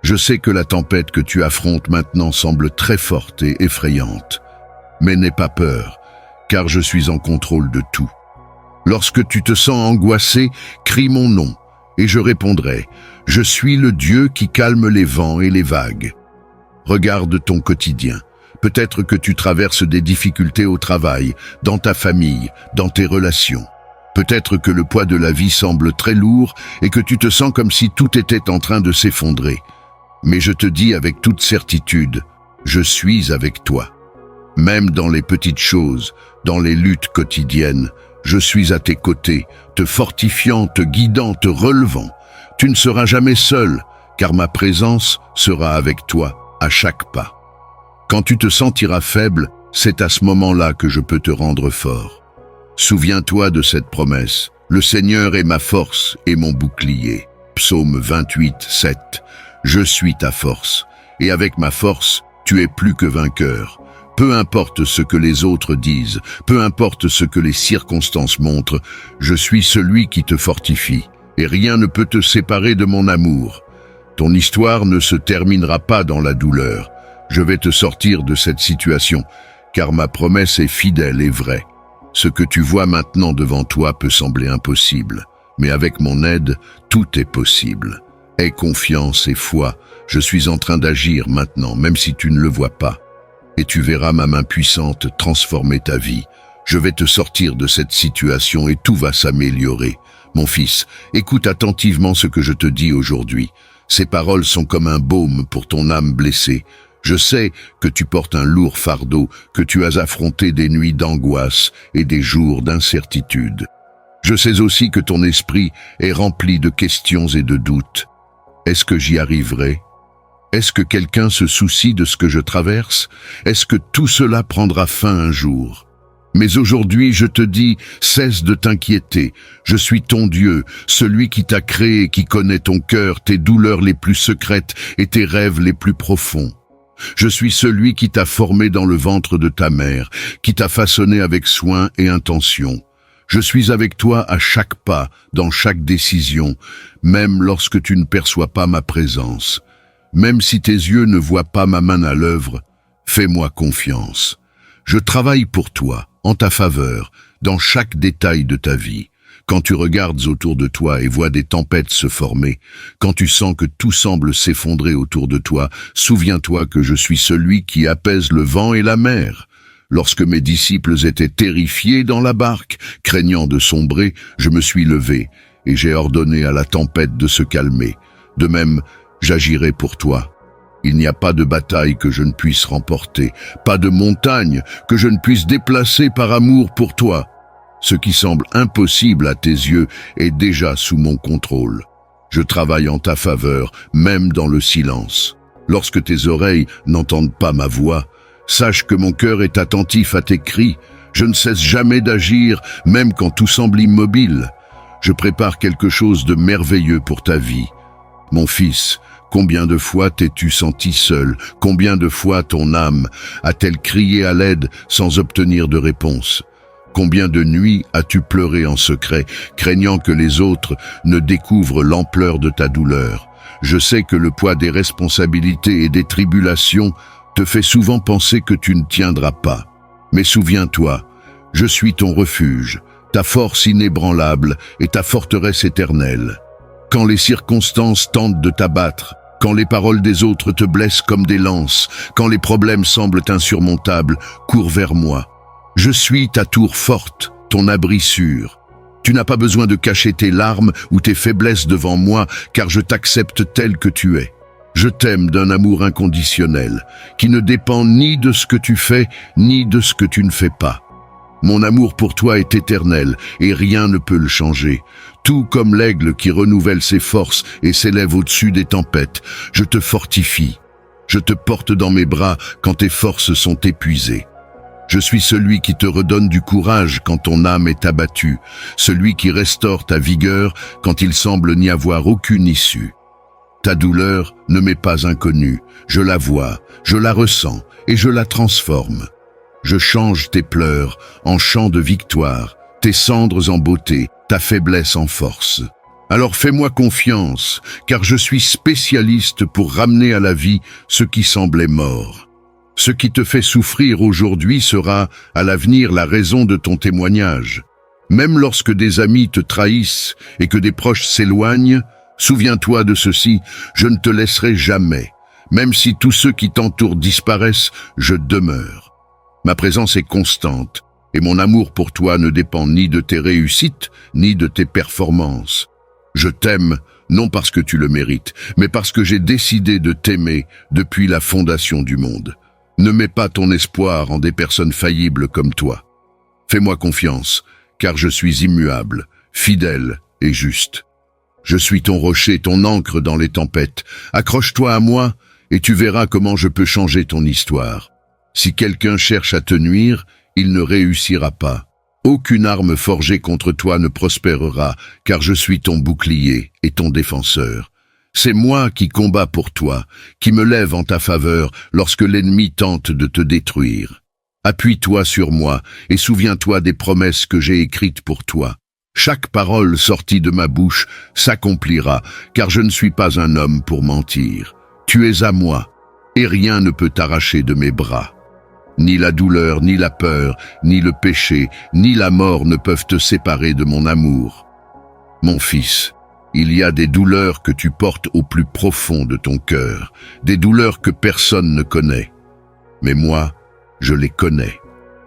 Je sais que la tempête que tu affrontes maintenant semble très forte et effrayante. Mais n'aie pas peur, car je suis en contrôle de tout. Lorsque tu te sens angoissé, crie mon nom, et je répondrai. Je suis le Dieu qui calme les vents et les vagues. Regarde ton quotidien. Peut-être que tu traverses des difficultés au travail, dans ta famille, dans tes relations. Peut-être que le poids de la vie semble très lourd et que tu te sens comme si tout était en train de s'effondrer. Mais je te dis avec toute certitude, Je suis avec toi. Même dans les petites choses, dans les luttes quotidiennes, je suis à tes côtés, te fortifiant, te guidant, te relevant. Tu ne seras jamais seul, car ma présence sera avec toi à chaque pas. Quand tu te sentiras faible, c'est à ce moment-là que je peux te rendre fort. Souviens-toi de cette promesse. Le Seigneur est ma force et mon bouclier. Psaume 28, 7. Je suis ta force, et avec ma force, tu es plus que vainqueur. Peu importe ce que les autres disent, peu importe ce que les circonstances montrent, je suis celui qui te fortifie, et rien ne peut te séparer de mon amour. Ton histoire ne se terminera pas dans la douleur. Je vais te sortir de cette situation, car ma promesse est fidèle et vraie. Ce que tu vois maintenant devant toi peut sembler impossible, mais avec mon aide, tout est possible. Aie confiance et foi, je suis en train d'agir maintenant, même si tu ne le vois pas. Et tu verras ma main puissante transformer ta vie. Je vais te sortir de cette situation et tout va s'améliorer. Mon fils, écoute attentivement ce que je te dis aujourd'hui. Ces paroles sont comme un baume pour ton âme blessée. Je sais que tu portes un lourd fardeau, que tu as affronté des nuits d'angoisse et des jours d'incertitude. Je sais aussi que ton esprit est rempli de questions et de doutes. Est-ce que j'y arriverai? Est-ce que quelqu'un se soucie de ce que je traverse? Est-ce que tout cela prendra fin un jour? Mais aujourd'hui, je te dis, cesse de t'inquiéter. Je suis ton Dieu, celui qui t'a créé, qui connaît ton cœur, tes douleurs les plus secrètes et tes rêves les plus profonds. Je suis celui qui t'a formé dans le ventre de ta mère, qui t'a façonné avec soin et intention. Je suis avec toi à chaque pas, dans chaque décision, même lorsque tu ne perçois pas ma présence. Même si tes yeux ne voient pas ma main à l'œuvre, fais-moi confiance. Je travaille pour toi, en ta faveur, dans chaque détail de ta vie. Quand tu regardes autour de toi et vois des tempêtes se former, quand tu sens que tout semble s'effondrer autour de toi, souviens-toi que je suis celui qui apaise le vent et la mer. Lorsque mes disciples étaient terrifiés dans la barque, craignant de sombrer, je me suis levé et j'ai ordonné à la tempête de se calmer. De même, j'agirai pour toi. Il n'y a pas de bataille que je ne puisse remporter, pas de montagne que je ne puisse déplacer par amour pour toi. Ce qui semble impossible à tes yeux est déjà sous mon contrôle. Je travaille en ta faveur, même dans le silence. Lorsque tes oreilles n'entendent pas ma voix, sache que mon cœur est attentif à tes cris. Je ne cesse jamais d'agir, même quand tout semble immobile. Je prépare quelque chose de merveilleux pour ta vie. Mon fils, combien de fois t'es-tu senti seul? Combien de fois ton âme a-t-elle crié à l'aide sans obtenir de réponse? Combien de nuits as-tu pleuré en secret, craignant que les autres ne découvrent l'ampleur de ta douleur? Je sais que le poids des responsabilités et des tribulations te fait souvent penser que tu ne tiendras pas. Mais souviens-toi, je suis ton refuge, ta force inébranlable et ta forteresse éternelle. Quand les circonstances tentent de t'abattre, quand les paroles des autres te blessent comme des lances, quand les problèmes semblent insurmontables, cours vers moi. Je suis ta tour forte, ton abri sûr. Tu n'as pas besoin de cacher tes larmes ou tes faiblesses devant moi, car je t'accepte tel que tu es. Je t'aime d'un amour inconditionnel, qui ne dépend ni de ce que tu fais, ni de ce que tu ne fais pas. Mon amour pour toi est éternel, et rien ne peut le changer. Tout comme l'aigle qui renouvelle ses forces et s'élève au-dessus des tempêtes, je te fortifie. Je te porte dans mes bras quand tes forces sont épuisées. Je suis celui qui te redonne du courage quand ton âme est abattue, celui qui restaure ta vigueur quand il semble n'y avoir aucune issue. Ta douleur ne m'est pas inconnue, je la vois, je la ressens et je la transforme. Je change tes pleurs en chants de victoire, tes cendres en beauté, ta faiblesse en force. Alors fais-moi confiance, car je suis spécialiste pour ramener à la vie ce qui semblait mort. Ce qui te fait souffrir aujourd'hui sera, à l'avenir, la raison de ton témoignage. Même lorsque des amis te trahissent et que des proches s'éloignent, souviens-toi de ceci, je ne te laisserai jamais. Même si tous ceux qui t'entourent disparaissent, je demeure. Ma présence est constante, et mon amour pour toi ne dépend ni de tes réussites, ni de tes performances. Je t'aime, non parce que tu le mérites, mais parce que j'ai décidé de t'aimer depuis la fondation du monde. Ne mets pas ton espoir en des personnes faillibles comme toi. Fais-moi confiance, car je suis immuable, fidèle et juste. Je suis ton rocher, ton ancre dans les tempêtes. Accroche-toi à moi et tu verras comment je peux changer ton histoire. Si quelqu'un cherche à te nuire, il ne réussira pas. Aucune arme forgée contre toi ne prospérera, car je suis ton bouclier et ton défenseur. C'est moi qui combats pour toi, qui me lève en ta faveur lorsque l'ennemi tente de te détruire. Appuie-toi sur moi et souviens-toi des promesses que j'ai écrites pour toi. Chaque parole sortie de ma bouche s'accomplira, car je ne suis pas un homme pour mentir. Tu es à moi, et rien ne peut t'arracher de mes bras. Ni la douleur, ni la peur, ni le péché, ni la mort ne peuvent te séparer de mon amour. Mon fils, il y a des douleurs que tu portes au plus profond de ton cœur, des douleurs que personne ne connaît. Mais moi, je les connais.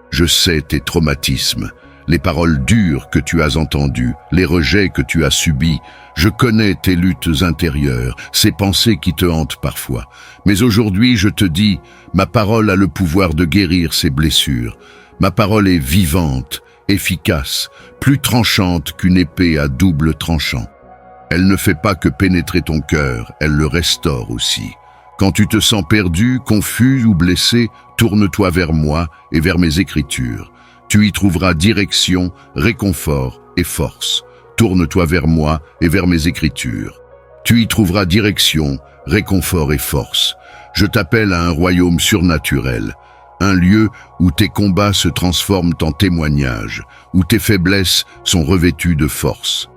Je sais tes traumatismes, les paroles dures que tu as entendues, les rejets que tu as subis. Je connais tes luttes intérieures, ces pensées qui te hantent parfois. Mais aujourd'hui, je te dis, ma parole a le pouvoir de guérir ces blessures. Ma parole est vivante, efficace, plus tranchante qu'une épée à double tranchant. Elle ne fait pas que pénétrer ton cœur, elle le restaure aussi. Quand tu te sens perdu, confus ou blessé, tourne-toi vers moi et vers mes écritures. Tu y trouveras direction, réconfort et force. Tourne-toi vers moi et vers mes écritures. Tu y trouveras direction, réconfort et force. Je t'appelle à un royaume surnaturel, un lieu où tes combats se transforment en témoignages, où tes faiblesses sont revêtues de force.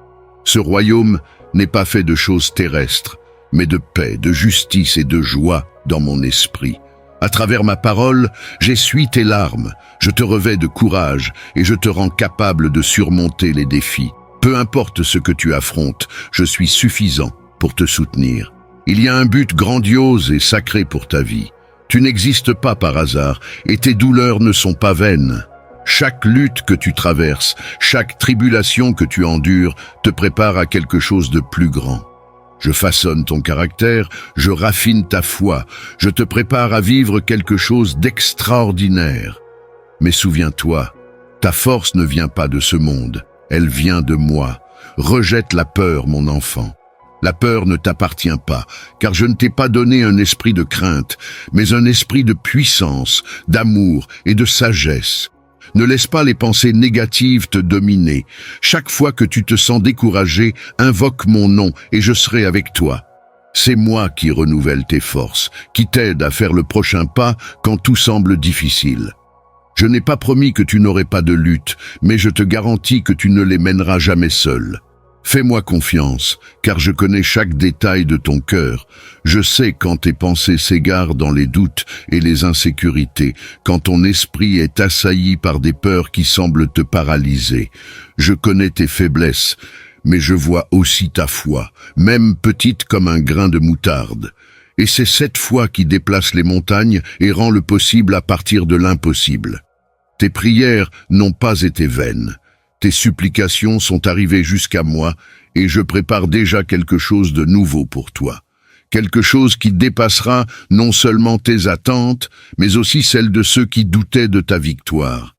Ce royaume n'est pas fait de choses terrestres, mais de paix, de justice et de joie dans mon esprit. À travers ma parole, j'essuie tes larmes, je te revêts de courage et je te rends capable de surmonter les défis. Peu importe ce que tu affrontes, je suis suffisant pour te soutenir. Il y a un but grandiose et sacré pour ta vie. Tu n'existes pas par hasard et tes douleurs ne sont pas vaines. Chaque lutte que tu traverses, chaque tribulation que tu endures te prépare à quelque chose de plus grand. Je façonne ton caractère, je raffine ta foi, je te prépare à vivre quelque chose d'extraordinaire. Mais souviens-toi, ta force ne vient pas de ce monde, elle vient de moi. Rejette la peur, mon enfant. La peur ne t'appartient pas, car je ne t'ai pas donné un esprit de crainte, mais un esprit de puissance, d'amour et de sagesse. Ne laisse pas les pensées négatives te dominer. Chaque fois que tu te sens découragé, invoque mon nom et je serai avec toi. C'est moi qui renouvelle tes forces, qui t'aide à faire le prochain pas quand tout semble difficile. Je n'ai pas promis que tu n'aurais pas de lutte, mais je te garantis que tu ne les mèneras jamais seul. Fais-moi confiance, car je connais chaque détail de ton cœur. Je sais quand tes pensées s'égarent dans les doutes et les insécurités, quand ton esprit est assailli par des peurs qui semblent te paralyser. Je connais tes faiblesses, mais je vois aussi ta foi, même petite comme un grain de moutarde. Et c'est cette foi qui déplace les montagnes et rend le possible à partir de l'impossible. Tes prières n'ont pas été vaines. Tes supplications sont arrivées jusqu'à moi et je prépare déjà quelque chose de nouveau pour toi. Quelque chose qui dépassera non seulement tes attentes, mais aussi celles de ceux qui doutaient de ta victoire.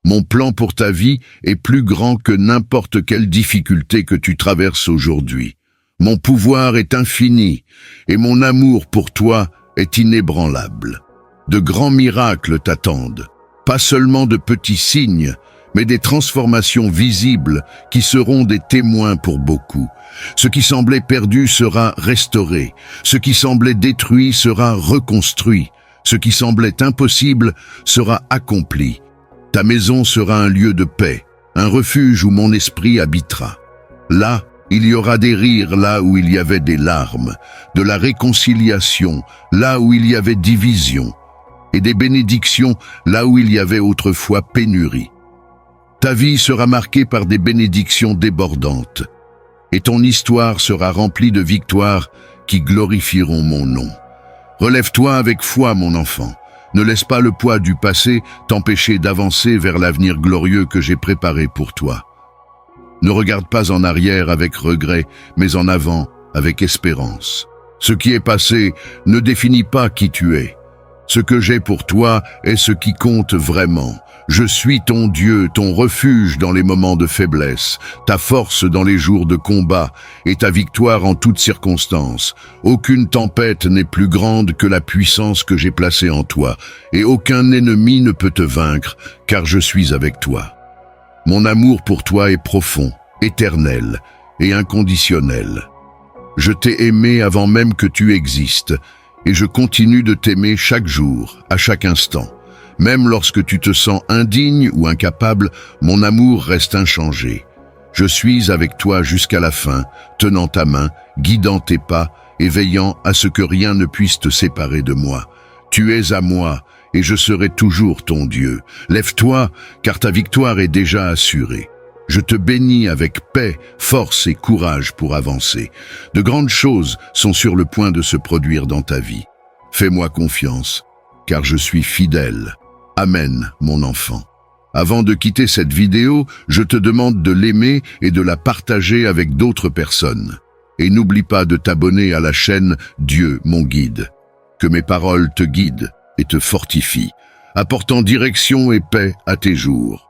Mon plan pour ta vie est plus grand que n'importe quelle difficulté que tu traverses aujourd'hui. Mon pouvoir est infini et mon amour pour toi est inébranlable. De grands miracles t'attendent, pas seulement de petits signes, mais des transformations visibles qui seront des témoins pour beaucoup. Ce qui semblait perdu sera restauré, ce qui semblait détruit sera reconstruit, ce qui semblait impossible sera accompli. Ta maison sera un lieu de paix, un refuge où mon esprit habitera. Là, il y aura des rires là où il y avait des larmes, de la réconciliation là où il y avait division, et des bénédictions là où il y avait autrefois pénurie. Ta vie sera marquée par des bénédictions débordantes, et ton histoire sera remplie de victoires qui glorifieront mon nom. Relève-toi avec foi, mon enfant. Ne laisse pas le poids du passé t'empêcher d'avancer vers l'avenir glorieux que j'ai préparé pour toi. Ne regarde pas en arrière avec regret, mais en avant avec espérance. Ce qui est passé ne définit pas qui tu es. Ce que j'ai pour toi est ce qui compte vraiment. Je suis ton Dieu, ton refuge dans les moments de faiblesse, ta force dans les jours de combat et ta victoire en toutes circonstances. Aucune tempête n'est plus grande que la puissance que j'ai placée en toi, et aucun ennemi ne peut te vaincre, car je suis avec toi. Mon amour pour toi est profond, éternel et inconditionnel. Je t'ai aimé avant même que tu existes, et je continue de t'aimer chaque jour, à chaque instant. Même lorsque tu te sens indigne ou incapable, mon amour reste inchangé. Je suis avec toi jusqu'à la fin, tenant ta main, guidant tes pas et veillant à ce que rien ne puisse te séparer de moi. Tu es à moi et je serai toujours ton Dieu. Lève-toi, car ta victoire est déjà assurée. Je te bénis avec paix, force et courage pour avancer. De grandes choses sont sur le point de se produire dans ta vie. Fais-moi confiance, car je suis fidèle. Amen, mon enfant. Avant de quitter cette vidéo, je te demande de l'aimer et de la partager avec d'autres personnes. Et n'oublie pas de t'abonner à la chaîne Dieu, mon guide. Que mes paroles te guident et te fortifient, apportant direction et paix à tes jours.